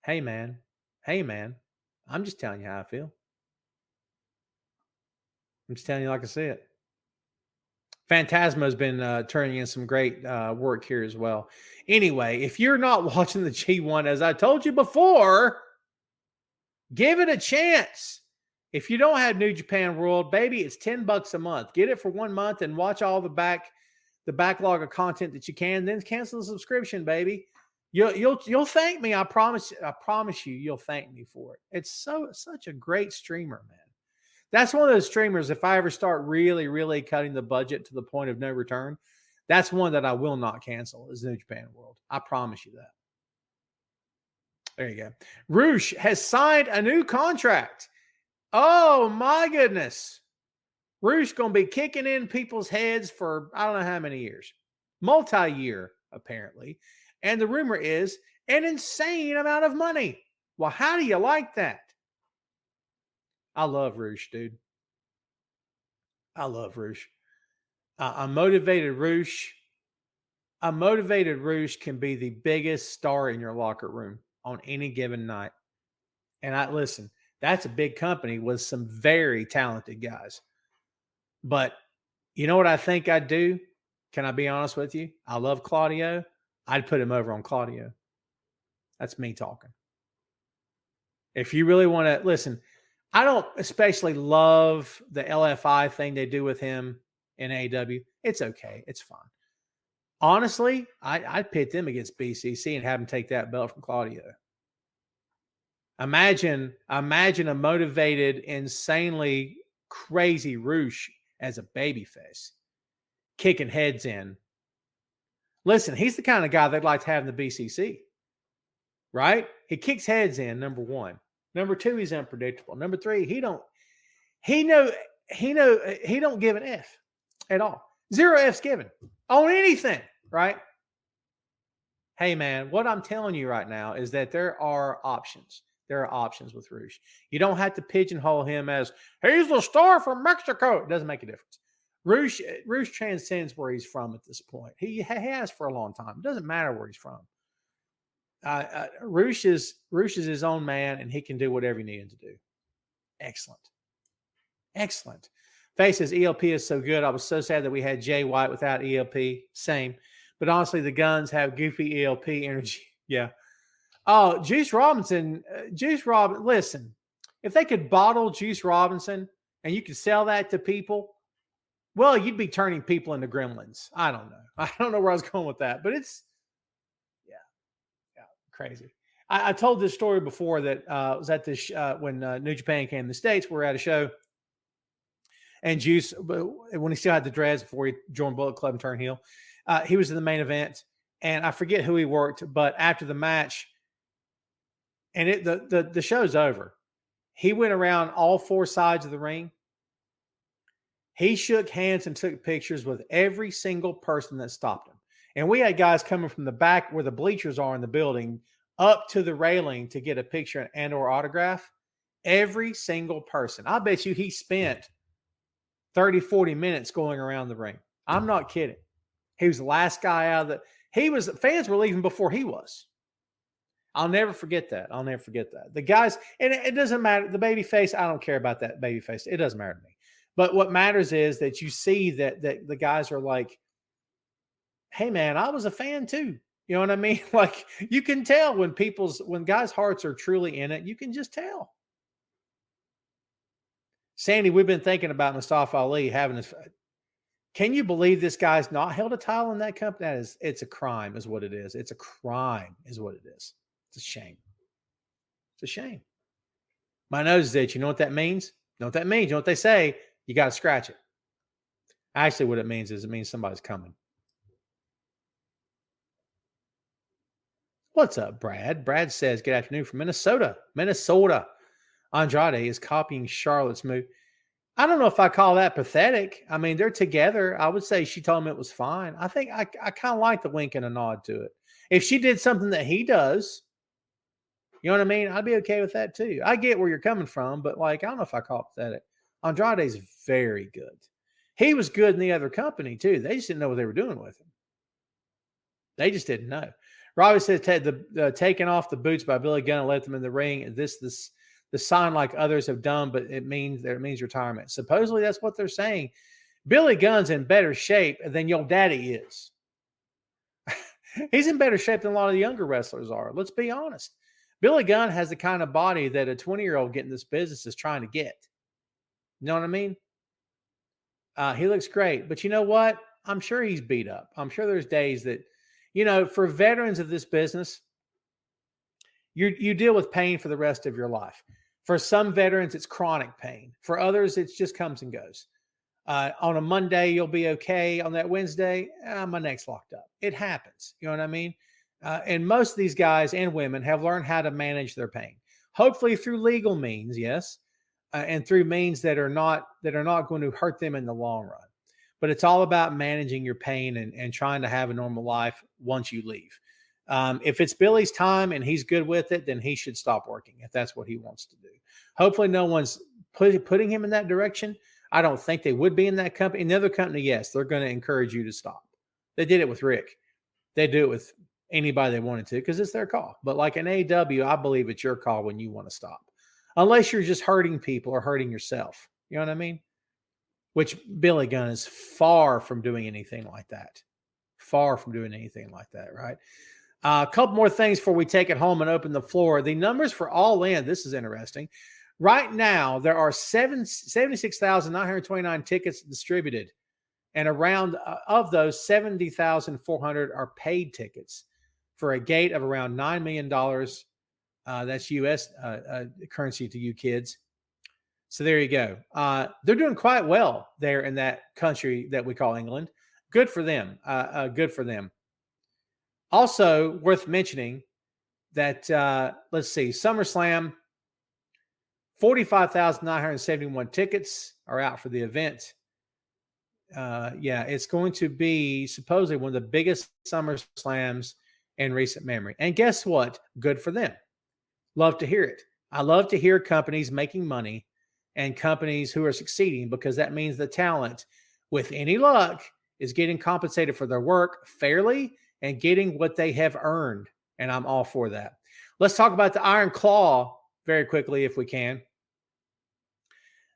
Hey, man. I'm just telling you how I feel. I'm just telling you like I see it. Phantasma has been turning in some great work here as well. Anyway, if you're not watching the G1, as I told you before, give it a chance. If you don't have New Japan World, baby, it's $10 a month. Get it for 1 month and watch all the backlog of content that you can. Then cancel the subscription, baby. You'll thank me. I promise you, you'll thank me for it. It's such a great streamer, man. That's one of those streamers. If I ever start really, really cutting the budget to the point of no return, that's one that I will not cancel. Is New Japan World. I promise you that. There you go. Roosh has signed a new contract. Oh, my goodness. Roosh going to be kicking in people's heads for I don't know how many years. Multi-year, apparently. And the rumor is an insane amount of money. Well, how do you like that? I love Roosh, dude. I love Roosh. A motivated Roosh can be the biggest star in your locker room on any given night. And listen, that's a big company with some very talented guys. But you know what I think I'd do? Can I be honest with you? I love Claudio. I'd put him over on Claudio. That's me talking. If you really want to listen, I don't especially love the LFI thing they do with him in AEW. It's okay. It's fine. Honestly, I'd pit them against BCC and have them take that belt from Claudio. Imagine a motivated, insanely crazy Roosh as a babyface, kicking heads in. Listen, he's the kind of guy they'd like to have in the BCC, right? He kicks heads in, number one. Number two, he's unpredictable. Number three, he don't give an F at all. 0 F's given on anything, right? Hey, man, what I'm telling you right now is that there are options. There are options with Roosh. You don't have to pigeonhole him as, he's the star from Mexico. It doesn't make a difference. Roosh transcends where he's from at this point. He has for a long time. It doesn't matter where he's from. Roosh is his own man, and he can do whatever you need him to do. Excellent. Excellent. Face says ELP is so good. I was so sad that we had Jay White without ELP. Same. But honestly, the Guns have goofy ELP energy. Yeah. Oh, Juice Robinson. Listen, if they could bottle Juice Robinson and you could sell that to people, well, you'd be turning people into gremlins. I don't know. I don't know where I was going with that, but it's, crazy. I told this story before that was at this when New Japan came to the States. We were at a show, and Juice, when he still had the dreads before he joined Bullet Club and turned heel, he was in the main event, and I forget who he worked, but after the match, and the show's over, he went around all four sides of the ring. He shook hands and took pictures with every single person that stopped him. And we had guys coming from the back where the bleachers are in the building up to the railing to get a picture and or autograph. Every single person. I bet you he spent 30, 40 minutes going around the ring. I'm not kidding. He was the last guy out of fans were leaving before he was. I'll never forget that. The guys, and it doesn't matter. The baby face, I don't care about that baby face. It doesn't matter to me. But what matters is that you see that the guys are like, hey man, I was a fan too. You know what I mean? Like you can tell when guys' hearts are truly in it, you can just tell. Sandy, we've been thinking about Mustafa Ali having his. Can you believe this guy's not held a title in that company? It's a crime, is what it is. It's a crime, is what it is. It's a shame. It's a shame. My nose is itchy. You know what that means? You know what that means? You know what they say? You got to scratch it. Actually, what it means is somebody's coming. What's up, Brad? Brad says, good afternoon from Minnesota. Andrade is copying Charlotte's move. I don't know if I call that pathetic. I mean, they're together. I would say she told him it was fine. I think I kind of like the wink and a nod to it. If she did something that he does, you know what I mean? I'd be okay with that too. I get where you're coming from, but like, I don't know if I call it pathetic. Andrade's very good. He was good in the other company too. They just didn't know what they were doing with him. They just didn't know. Robbie says taking off the boots by Billy Gunn and let them in the ring. The sign like others have done, but it means retirement. Supposedly that's what they're saying. Billy Gunn's in better shape than your daddy is. He's in better shape than a lot of the younger wrestlers are. Let's be honest. Billy Gunn has the kind of body that a 20-year-old getting this business is trying to get. You know what I mean? He looks great, but you know what? I'm sure he's beat up. I'm sure there's days that, for veterans of this business, you deal with pain for the rest of your life. For some veterans, it's chronic pain. For others, it just comes and goes. On a Monday, you'll be okay. On that Wednesday, my neck's locked up. It happens. You know what I mean? And most of these guys and women have learned how to manage their pain. Hopefully through legal means, yes, and through means that are not going to hurt them in the long run. But it's all about managing your pain and trying to have a normal life once you leave. If it's Billy's time and he's good with it, then he should stop working if that's what he wants to do. Hopefully no one's putting him in that direction. I don't think they would be in that company. In the other company, yes, they're going to encourage you to stop. They did it with Rick. They do it with anybody they wanted to because it's their call. But like an AEW, I believe it's your call when you want to stop. Unless you're just hurting people or hurting yourself. You know what I mean? Which Billy Gunn is far from doing anything like that. Far from doing anything like that, right? A couple more things before we take it home and open the floor. The numbers for All In, this is interesting. Right now, there are 76,929 tickets distributed. And around of those, 70,400 are paid tickets for a gate of around $9 million. That's U.S. Currency to you kids. So there you go. They're doing quite well there in that country that we call England. Good for them. Good for them. Also worth mentioning that, let's see, SummerSlam, 45,971 tickets are out for the event. Yeah, it's going to be supposedly one of the biggest SummerSlams in recent memory. And guess what? Good for them. Love to hear it. I love to hear companies making money and companies who are succeeding, because that means the talent, with any luck, is getting compensated for their work fairly and getting what they have earned. And I'm all for that. Let's talk about the Iron Claw very quickly if we can.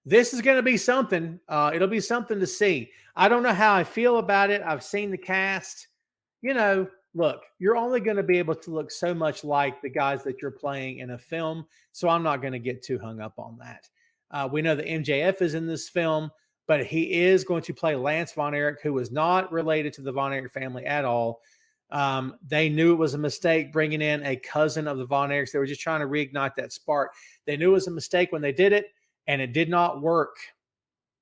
This is going to be something. It'll be something to see. I don't know how I feel about it. I've seen the cast. You know, look, you're only going to be able to look so much like the guys that you're playing in a film. So I'm not going to get too hung up on that. We know that MJF is in this film, but he is going to play Lance Von Erich, who is not related to the Von Erich family at all. They knew it was a mistake bringing in a cousin of the Von Erichs. They were just trying to reignite that spark. They knew it was a mistake when they did it, and it did not work.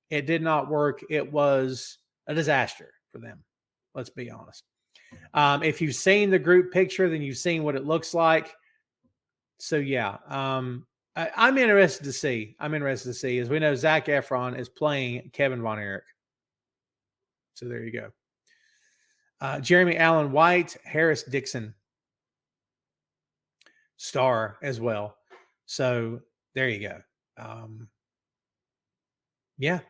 It did not work. It was a disaster for them. Let's be honest. If you've seen the group picture, then you've seen what it looks like. So yeah, I'm interested to see. As we know, Zac Efron is playing Kevin Von Erich. So there you go. Jeremy Allen White, Harris Dixon, star as well. So there you go. Yeah,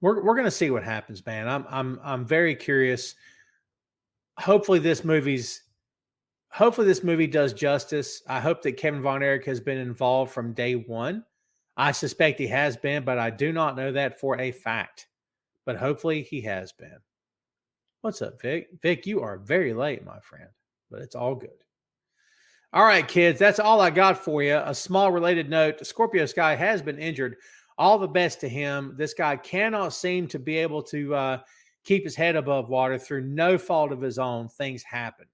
we're gonna see what happens, man. I'm very curious. Hopefully this movie does justice. I hope that Kevin Von Erich has been involved from day one. I suspect he has been, but I do not know that for a fact. But hopefully he has been. What's up, Vic? Vic, you are very late, my friend, but it's all good. All right, kids, that's all I got for you. A small related note, Scorpio Sky has been injured. All the best to him. This guy cannot seem to be able to keep his head above water through no fault of his own. Things happen.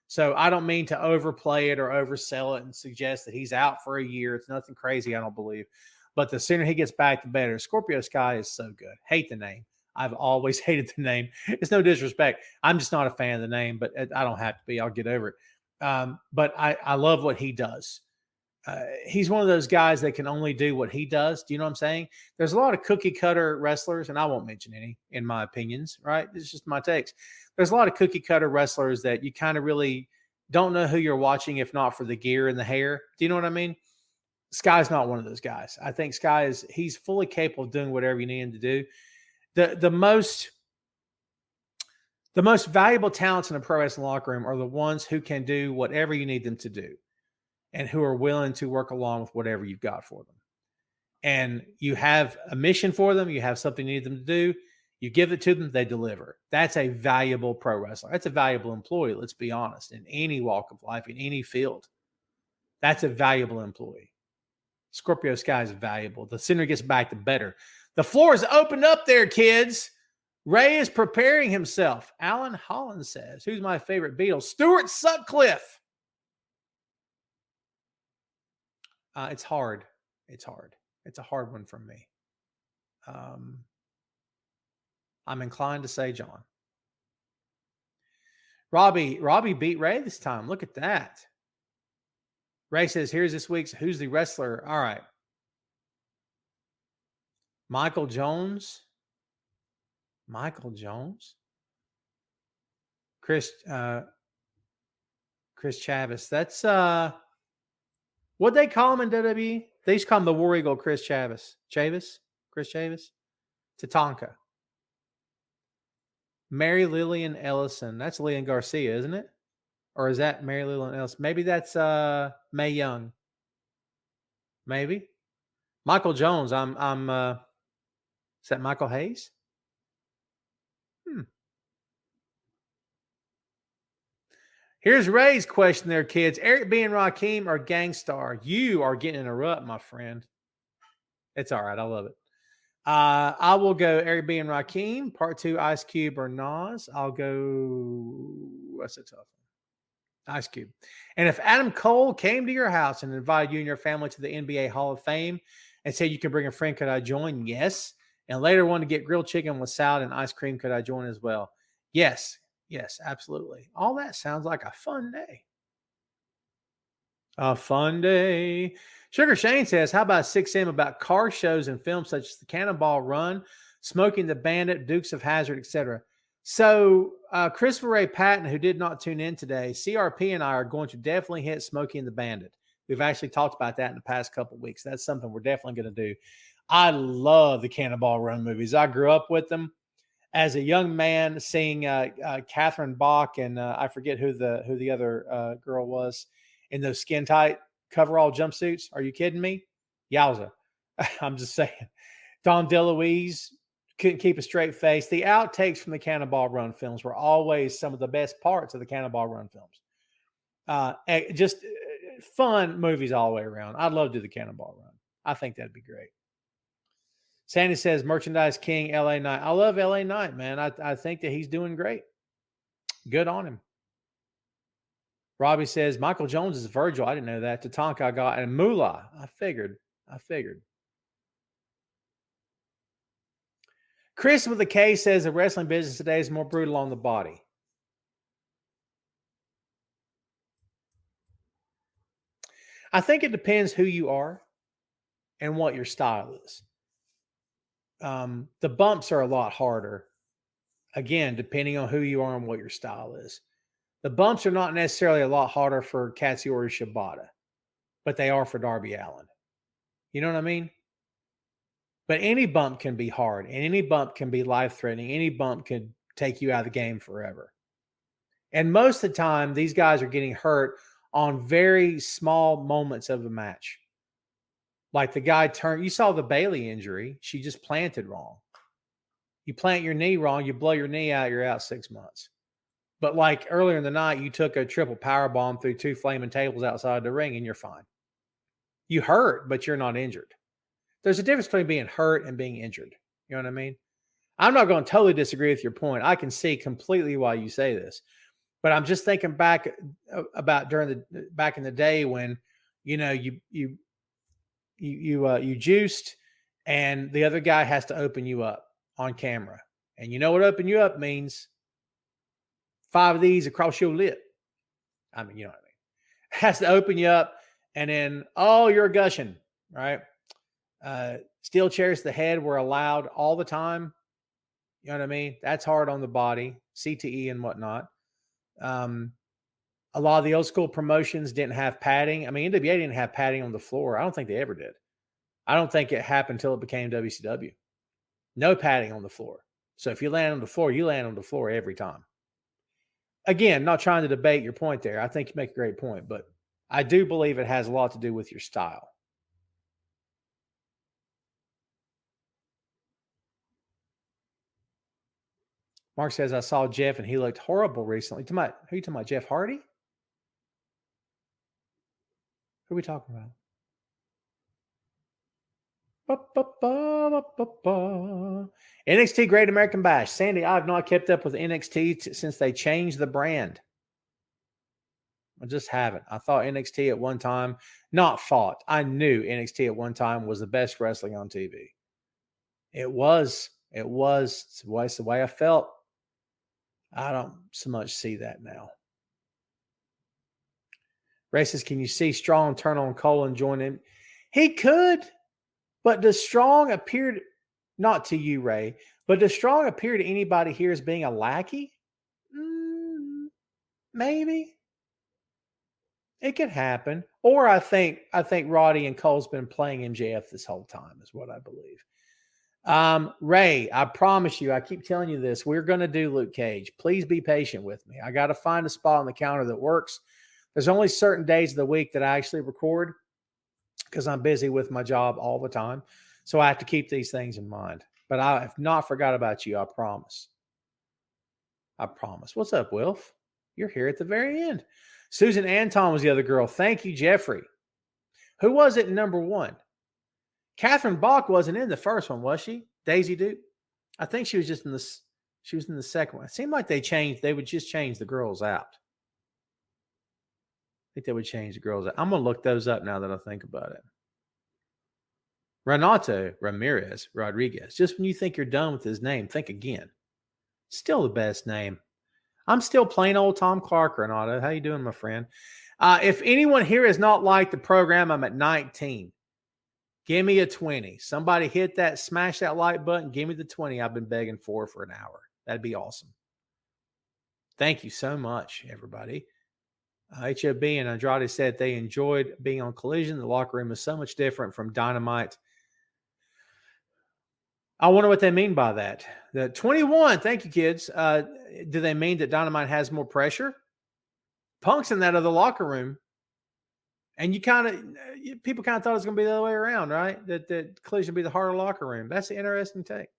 So I don't mean to overplay it or oversell it and suggest that he's out for a year. It's nothing crazy, I don't believe. But the sooner he gets back, the better. Scorpio Sky is so good. Hate the name. I've always hated the name. It's no disrespect. I'm just not a fan of the name, but I don't have to be. I'll get over it. But I love what he does. He's one of those guys that can only do what he does. Do you know what I'm saying? There's a lot of cookie cutter wrestlers, and I won't mention any in my opinions, right? It's just my takes. There's a lot of cookie cutter wrestlers that you kind of really don't know who you're watching if not for the gear and the hair. Do you know what I mean? Sky's not one of those guys. I think he's fully capable of doing whatever you need him to do. The most valuable talents in a pro wrestling locker room are the ones who can do whatever you need them to do and who are willing to work along with whatever you've got for them. And you have a mission for them. You have something you need them to do. You give it to them, they deliver. That's a valuable pro wrestler. That's a valuable employee, let's be honest, in any walk of life, in any field. That's a valuable employee. Scorpio Sky is valuable. The sooner he gets back, the better. The floor is opened up there, kids. Ray is preparing himself. Alan Holland says, who's my favorite Beatle? Stuart Sutcliffe. It's hard. It's hard. It's a hard one for me. I'm inclined to say John. Robbie beat Ray this time. Look at that. Ray says, here's this week's Who's the Wrestler? All right. Michael Jones. Chris Chavis. That's what they call him in WWE. They used to call him the War Eagle Chris Chavis. Chris Chavis. Tatanka. Mary Lillian Ellison. That's Leon Garcia, isn't it? Or is that Mary Lillian Ellison? Maybe that's Mae Young. Maybe. Michael Jones. Is that Michael Hayes? Here's Ray's question there, kids. Eric B. and Rakim or Gangstar? You are getting in a rut, my friend. It's all right. I love it. I will go Eric B. and Rakim. Part 2, Ice Cube or Nas. I'll go. What's a tough one? Ice Cube. And if Adam Cole came to your house and invited you and your family to the NBA Hall of Fame, and said, you can bring a friend. Could I join? Yes. And later wanted to get grilled chicken with salad and ice cream. Could I join as well? Yes. Yes, absolutely. All that sounds like a fun day. A fun day. Sugar Shane says, how about 6M about car shows and films such as the Cannonball Run, Smoking the Bandit, Dukes of Hazzard, etc.? So Christopher Ray Patton, who did not tune in today, CRP and I are going to definitely hit Smoking the Bandit. We've actually talked about that in the past couple of weeks. That's something we're definitely going to do. I love the Cannonball Run movies. I grew up with them as a young man, seeing Catherine Bach and I forget who the other girl was in those skin tight coverall jumpsuits. Are you kidding me? Yowza! I'm just saying. Don DeLuise couldn't keep a straight face. The outtakes from the Cannonball Run films were always some of the best parts of the Cannonball Run films. Just fun movies all the way around. I'd love to do the Cannonball Run. I think that'd be great. Sandy says, Merchandise King, LA Knight. I love LA Knight, man. I think that he's doing great. Good on him. Robbie says, Michael Jones is Virgil. I didn't know that. Tatanka I got. And Moolah. I figured. Chris with a K says the wrestling business today is more brutal on the body. I think it depends who you are and what your style is. The bumps are a lot harder. Again, depending on who you are and what your style is. The bumps are not necessarily a lot harder for Katsuyori Shibata, but they are for Darby Allin. You know what I mean? But any bump can be hard, and any bump can be life-threatening. Any bump can take you out of the game forever. And most of the time, these guys are getting hurt on very small moments of a match. Like the guy you saw the Bailey injury. She just planted wrong. You plant your knee wrong, you blow your knee out, you're out 6 months. But like earlier in the night, you took a triple power bomb through 2 flaming tables outside the ring and you're fine. You hurt, but you're not injured. There's a difference between being hurt and being injured. You know what I mean? I'm not going to totally disagree with your point. I can see completely why you say this. But I'm just thinking back about back in the day when, you know, you juiced and the other guy has to open you up on camera. And you know what open you up means? 5 of these across your lip. I mean, you know what I mean? Has to open you up and then, oh, you're gushing, right? Steel chairs to the head were allowed all the time. You know what I mean? That's hard on the body, CTE and whatnot. A lot of the old school promotions didn't have padding. I mean, NWA didn't have padding on the floor. I don't think they ever did. I don't think it happened until it became WCW. No padding on the floor. So if you land on the floor, you land on the floor every time. Again, not trying to debate your point there. I think you make a great point, but I do believe it has a lot to do with your style. Mark says, I saw Jeff and he looked horrible recently. Who are you talking about? Jeff Hardy? Who are we talking about? NXT Great American Bash. Sandy, I have not kept up with NXT since they changed the brand. I just haven't. I thought NXT at one time, I knew NXT at one time was the best wrestling on TV. It was. It's the way I felt. I don't so much see that now. Ray says, can you see Strong turn on Cole and join him? He could, but does Strong appear, not to you, Ray, but does Strong appear to anybody here as being a lackey? Maybe. It could happen. Or I think Roddy and Cole's been playing MJF this whole time is what I believe. Ray, I promise you, I keep telling you this, we're going to do Luke Cage. Please be patient with me. I got to find a spot on the counter that works. There's only certain days of the week that I actually record because I'm busy with my job all the time. So I have to keep these things in mind. But I have not forgot about you. I promise. What's up, Wilf? You're here at the very end. Susan Anton was the other girl. Thank you, Jeffrey. Who was it in number 1? Catherine Bach wasn't in the first one, was she? Daisy Duke? I think she was just in this. She was in the second one. It seemed like they would just change the girls out. I think they would change the girls out. I'm going to look those up now that I think about it. Renato Ramirez Rodriguez. Just when you think you're done with his name, think again. Still the best name. I'm still plain old Tom Clark, Renato. How you doing, my friend? If anyone here has not liked the program, I'm at 19. Give me a 20. Somebody hit that, smash that like button. Give me the 20 I've been begging for an hour. That'd be awesome. Thank you so much, everybody. HOB and Andrade said they enjoyed being on Collision. The locker room is so much different from Dynamite. I wonder what they mean by that. The 21, thank you, kids. Do they mean that Dynamite has more pressure? Punk's in that other locker room. And people kind of thought it was going to be the other way around, right? That Collision would be the harder locker room. That's an interesting take.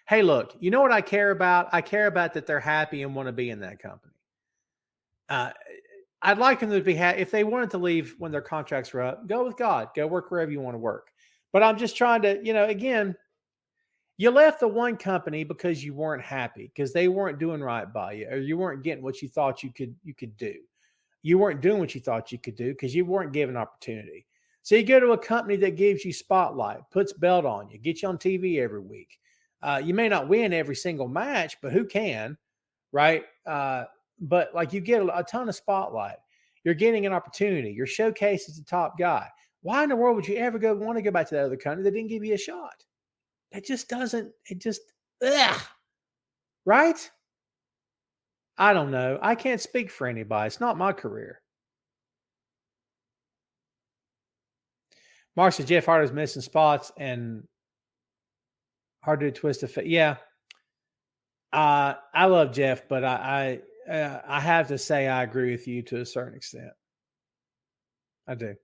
Hey, look, you know what I care about? I care about that they're happy and want to be in that company. I'd like them to be happy. If they wanted to leave when their contracts were up, go with God. Go work wherever you want to work. But I'm just trying to, again, you left the one company because you weren't happy, because they weren't doing right by you, or you weren't getting what you thought you could do. You weren't doing what you thought you could do because you weren't given opportunity. So you go to a company that gives you spotlight, puts belt on you, gets you on TV every week. You may not win every single match, but who can, right? But like you get a ton of spotlight. You're getting an opportunity. You're showcased as the top guy. Why in the world would you ever want to go back to that other company that didn't give you a shot? That just doesn't, right? I don't know. I can't speak for anybody. It's not my career. Mark said Jeff Hardy's missing spots and hard to twist the face. Yeah. I love Jeff, but I have to say I agree with you to a certain extent. I do.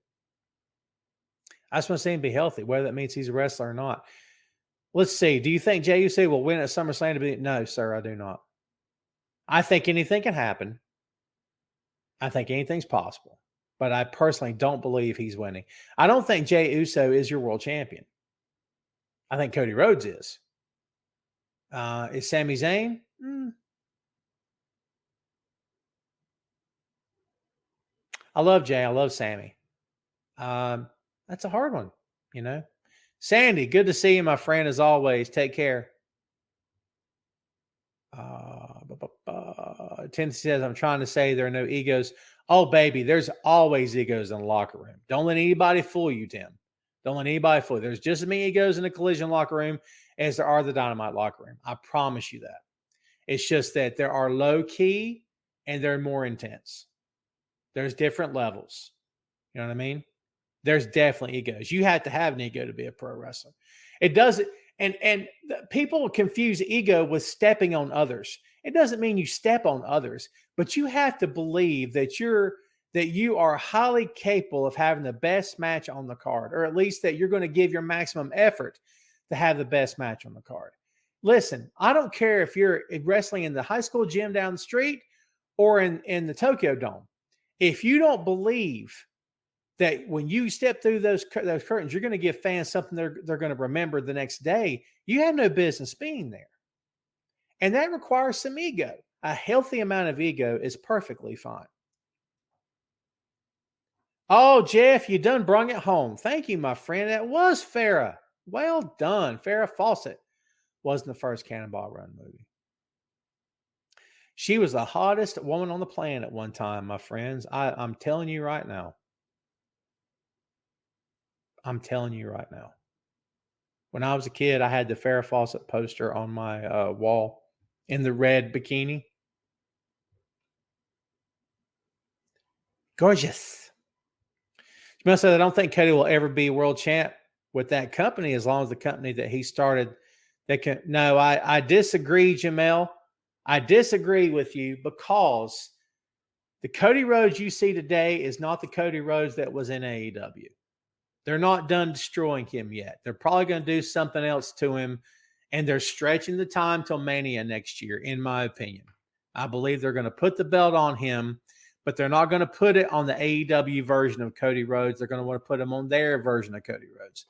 I just want to see him be healthy, whether that means he's a wrestler or not. Let's see. Do you think JUC will win at SummerSlam? No, sir, I do not. I think anything can happen. I think anything's possible. But I personally don't believe he's winning. I don't think Jey Uso is your world champion. I think Cody Rhodes is. Is Sami Zayn? I love Jay. I love Sammy. That's a hard one, Sandy, good to see you, my friend, as always. Take care. Tim says, I'm trying to say there are no egos. Oh, baby, there's always egos in the locker room. Don't let anybody fool you, Tim. Don't let anybody fool you. There's just as many egos in the Collision locker room as there are the Dynamite locker room. I promise you that. It's just that there are low key and they're more intense. There's different levels. You know what I mean? There's definitely egos. You have to have an ego to be a pro wrestler. It doesn't, and people confuse ego with stepping on others. It doesn't mean you step on others, but you have to believe that you are highly capable of having the best match on the card, or at least that you're going to give your maximum effort to have the best match on the card. Listen, I don't care if you're wrestling in the high school gym down the street or in the Tokyo Dome. If you don't believe that when you step through those curtains, you're going to give fans something they're going to remember the next day, you have no business being there. And that requires some ego. A healthy amount of ego is perfectly fine. Oh, Jeff, you done brung it home. Thank you, my friend. That was Farrah. Well done. Farrah Fawcett wasn't the first Cannonball Run movie. She was the hottest woman on the planet at one time, my friends. I'm telling you right now. I'm telling you right now. When I was a kid, I had the Farrah Fawcett poster on my wall in the red bikini. Gorgeous. You must say, I don't think Cody will ever be world champ with that company as long as the company that he started. No, I disagree, Jamel. I disagree with you because the Cody Rhodes you see today is not the Cody Rhodes that was in AEW. They're not done destroying him yet. They're probably going to do something else to him, and they're stretching the time till Mania next year, in my opinion. I believe they're going to put the belt on him, but they're not going to put it on the AEW version of Cody Rhodes. They're going to want to put him on their version of Cody Rhodes.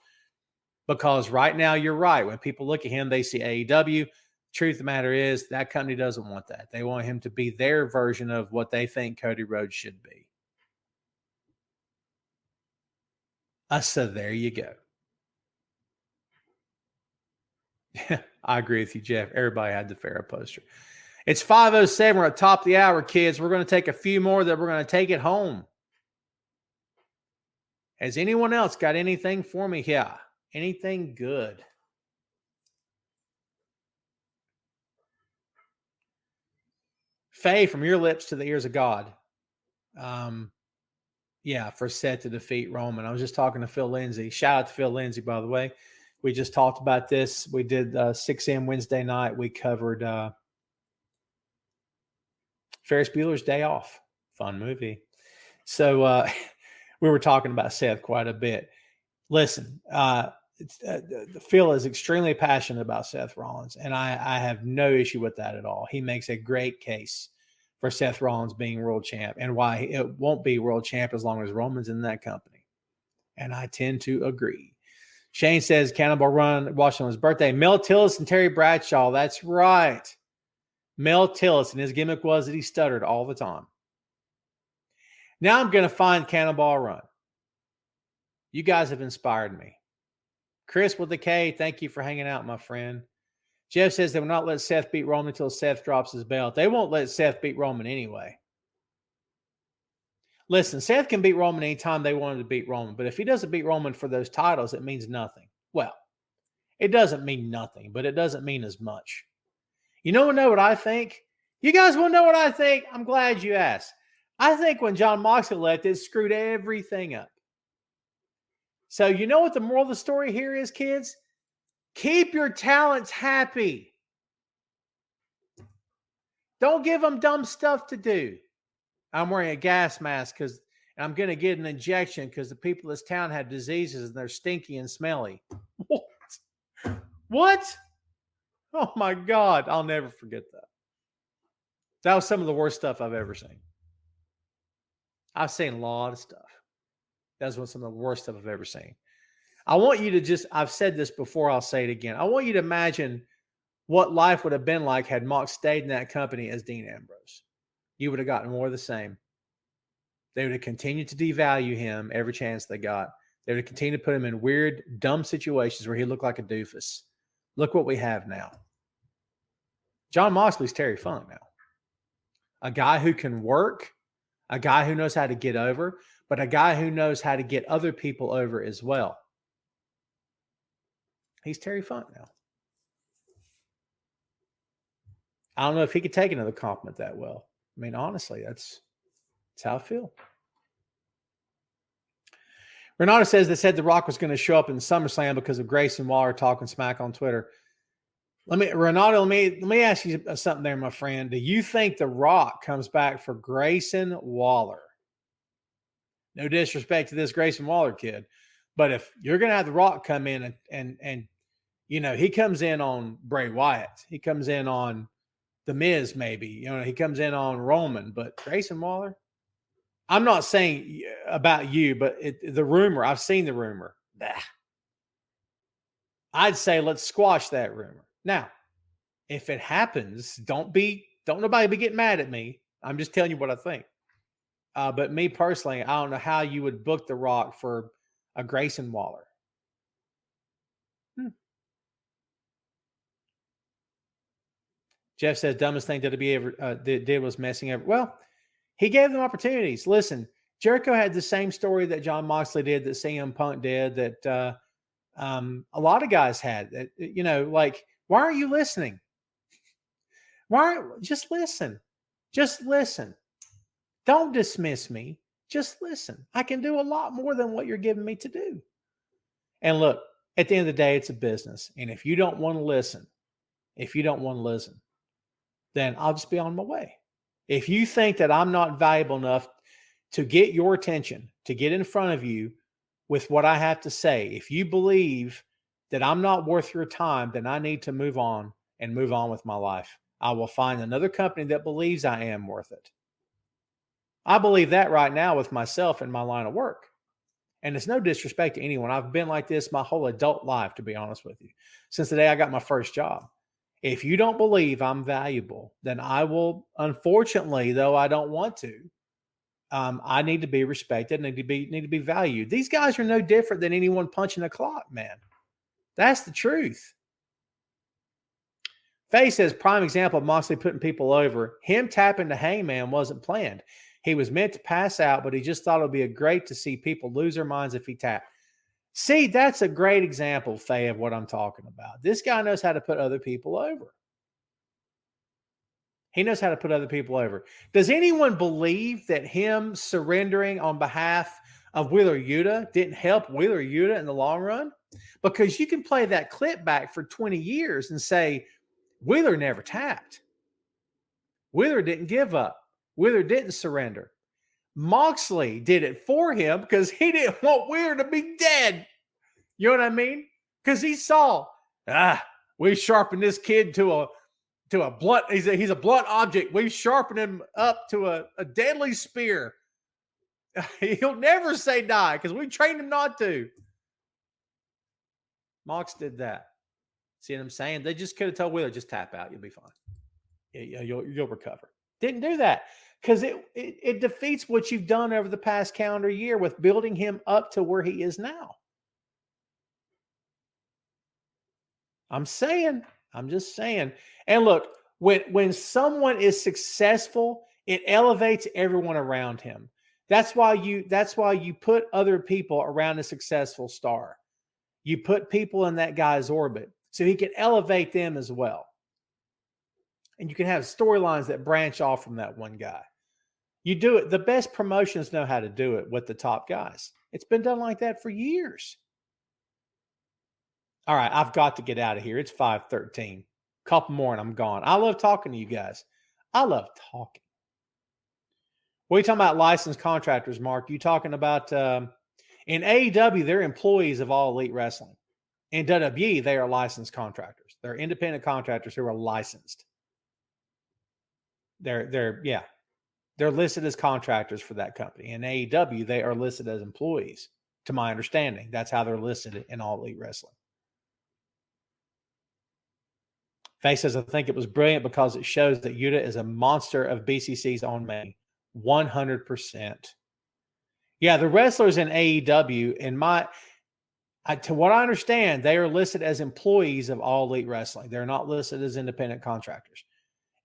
Because right now, you're right. When people look at him, they see AEW. Truth of the matter is that company doesn't want that. They want him to be their version of what they think Cody Rhodes should be. So there you go. I agree with you, Jeff. Everybody had the Pharaoh poster. It's 5:07. We're at the top of the hour, kids. We're going to take a few more that we're going to take it home. Has anyone else got anything for me here? Anything good? Faye, from your lips to the ears of God. Yeah, for Seth to defeat Roman. I was just talking to Phil Lindsay. Shout out to Phil Lindsay, by the way. We just talked about this. We did 6 a.m. Wednesday night. We covered Ferris Bueller's Day Off. Fun movie. So we were talking about Seth quite a bit. Listen, Phil is extremely passionate about Seth Rollins, and I have no issue with that at all. He makes a great case for Seth Rollins being world champ and why it won't be world champ as long as Roman's in that company. And I tend to agree. Shane says Cannonball Run watching on his birthday. Mel Tillis and Terry Bradshaw. That's right. Mel Tillis, and his gimmick was that he stuttered all the time. Now I'm going to find Cannonball Run. You guys have inspired me. Chris with the K, thank you for hanging out, my friend. Jeff says they will not let Seth beat Roman until Seth drops his belt. They won't let Seth beat Roman anyway. Listen, Seth can beat Roman anytime they want him to beat Roman, but if he doesn't beat Roman for those titles, it means nothing. Well, it doesn't mean nothing, but it doesn't mean as much. You know what I think? You guys want to know what I think? I'm glad you asked. I think when Jon Moxley left, it screwed everything up. So you know what the moral of the story here is, kids? Keep your talents happy. Don't give them dumb stuff to do. I'm wearing a gas mask because I'm going to get an injection because the people in this town have diseases and they're stinky and smelly. What? Oh, my God. I'll never forget that. That was some of the worst stuff I've ever seen. I've seen a lot of stuff. That's some of the worst stuff I've ever seen. I want you to I've said this before, I'll say it again. I want you to imagine what life would have been like had Mox stayed in that company as Dean Ambrose. You would have gotten more of the same. They would have continued to devalue him every chance they got. They would have continued to put him in weird, dumb situations where he looked like a doofus. Look what we have now. Jon Moxley's Terry Funk now. A guy who can work, a guy who knows how to get over, but a guy who knows how to get other people over as well. He's Terry Funk now. I don't know if he could take another compliment that well. I mean, honestly, that's how I feel. Renata says they said The Rock was going to show up in SummerSlam because of Grayson Waller talking smack on Twitter. Renata, let me ask you something there, my friend. Do you think The Rock comes back for Grayson Waller? No disrespect to this Grayson Waller kid, but if you're going to have The Rock come in and you know, he comes in on Bray Wyatt, he comes in on The Miz, maybe, you know, he comes in on Roman, but Grayson Waller, I'm not saying about you, but the rumor, I've seen the rumor. I'd say let's squash that rumor. Now, if it happens, don't nobody be getting mad at me. I'm just telling you what I think. But me personally, I don't know how you would book The Rock for a Grayson Waller. Jeff says dumbest thing WWE ever did was messing up. Well, he gave them opportunities. Listen, Jericho had the same story that Jon Moxley did, that CM Punk did, that a lot of guys had. That, you know, like, why aren't you listening? Just listen? Just listen. Don't dismiss me. Just listen. I can do a lot more than what you're giving me to do. And look, at the end of the day, it's a business. And if you don't want to listen, then I'll just be on my way. If you think that I'm not valuable enough to get your attention, to get in front of you with what I have to say, if you believe that I'm not worth your time, then I need to move on and move on with my life. I will find another company that believes I am worth it. I believe that right now with myself and my line of work. And it's no disrespect to anyone. I've been like this my whole adult life, to be honest with you, since the day I got my first job. If you don't believe I'm valuable, then I will, unfortunately, though I don't want to, I need to be respected, need to be valued. These guys are no different than anyone punching a clock, man. That's the truth. Faye says, prime example of Moxley putting people over. Him tapping the Hangman wasn't planned. He was meant to pass out, but he just thought it would be great to see people lose their minds if he tapped. See, that's a great example, Faye, of what I'm talking about. This guy knows how to put other people over. He knows how to put other people over. Does anyone believe that him surrendering on behalf of Wheeler Yuta didn't help Wheeler Yuta in the long run? Because you can play that clip back for 20 years and say, Wheeler never tapped. Wheeler didn't give up. Wheeler didn't surrender. Moxley did it for him because he didn't want Wheeler to be dead. You know what I mean? Because he saw, we sharpened this kid to a blunt. He's a blunt object. We've sharpened him up to a deadly spear. He'll never say die because we trained him not to. Mox did that. See what I'm saying? They just could have told Wheeler, just tap out. You'll be fine. You'll recover. Didn't do that because it defeats what you've done over the past calendar year with building him up to where he is now. I'm just saying. And look, when someone is successful, it elevates everyone around him. That's why you put other people around a successful star. You put people in that guy's orbit so he can elevate them as well. And you can have storylines that branch off from that one guy. You do it. The best promotions know how to do it with the top guys. It's been done like that for years. All right, I've got to get out of here. It's 5:13. Couple more and I'm gone. I love talking to you guys. I love talking. What are you talking about licensed contractors, Mark? You talking about in AEW, they're employees of All Elite Wrestling. In WWE, they are licensed contractors. They're independent contractors who are licensed. They're listed as contractors for that company. In AEW, they are listed as employees, to my understanding. That's how they're listed in All Elite Wrestling. Faye says, I think it was brilliant because it shows that Yuta is a monster of BCC's own making. 100%. Yeah, the wrestlers in AEW, to what I understand, they are listed as employees of All Elite Wrestling. They're not listed as independent contractors.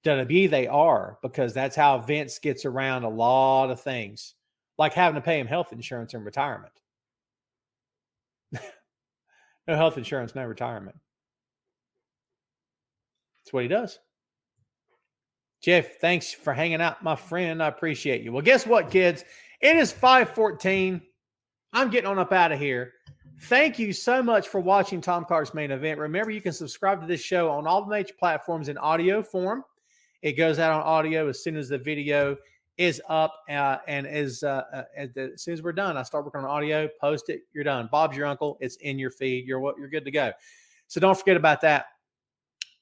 WWE, they are, because that's how Vince gets around a lot of things, like having to pay him health insurance in retirement. No health insurance, no retirement. That's what he does. Jeff, thanks for hanging out, my friend. I appreciate you. Well, guess what, kids? It is 5:14. I'm getting on up out of here. Thank you so much for watching Tom Clark's Main Event. Remember, you can subscribe to this show on all the major platforms in audio form. It goes out on audio as soon as the video is up, and as soon as we're done, I start working on audio, post it, you're done. Bob's your uncle. It's in your feed. You're good to go. So don't forget about that.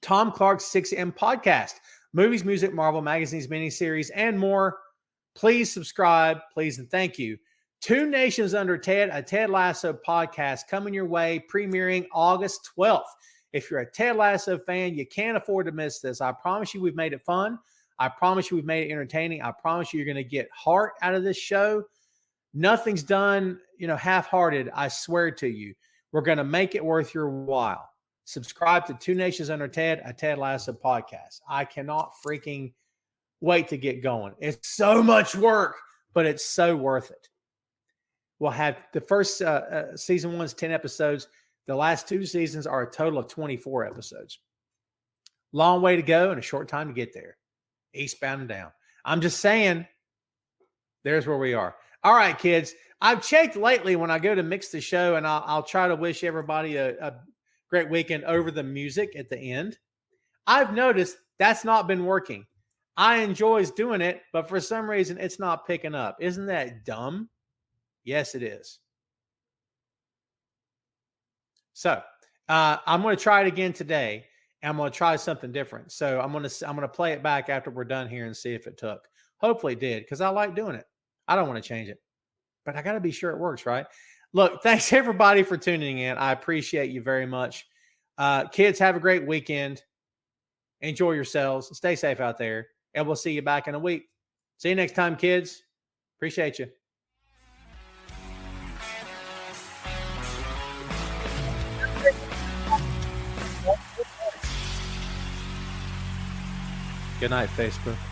Tom Clark's 6M podcast, movies, music, Marvel, magazines, miniseries, and more. Please subscribe, please, and thank you. Two Nations Under Ted, a Ted Lasso podcast coming your way, premiering August 12th. If you're a Ted Lasso fan, you can't afford to miss this. I promise you we've made it fun. I promise you we've made it entertaining. I promise you you're going to get heart out of this show. Nothing's done, half-hearted, I swear to you. We're going to make it worth your while. Subscribe to Two Nations Under Ted, a Ted Lasso podcast. I cannot freaking wait to get going. It's so much work, but it's so worth it. We'll have the first season 1's 10 episodes. The last 2 seasons are a total of 24 episodes. Long way to go and a short time to get there. Eastbound and down. I'm just saying, there's where we are. All right, kids. I've checked lately when I go to mix the show, and I'll try to wish everybody a great weekend over the music at the end. I've noticed that's not been working. I enjoy doing it, but for some reason, it's not picking up. Isn't that dumb? Yes, it is. So I'm going to try it again today, and I'm going to try something different. So I'm going to play it back after we're done here and see if it took. Hopefully it did, because I like doing it. I don't want to change it, but I got to be sure it works, right? Look, thanks everybody for tuning in. I appreciate you very much. Kids, have a great weekend. Enjoy yourselves. Stay safe out there, and we'll see you back in a week. See you next time, kids. Appreciate you. Good night, Facebook.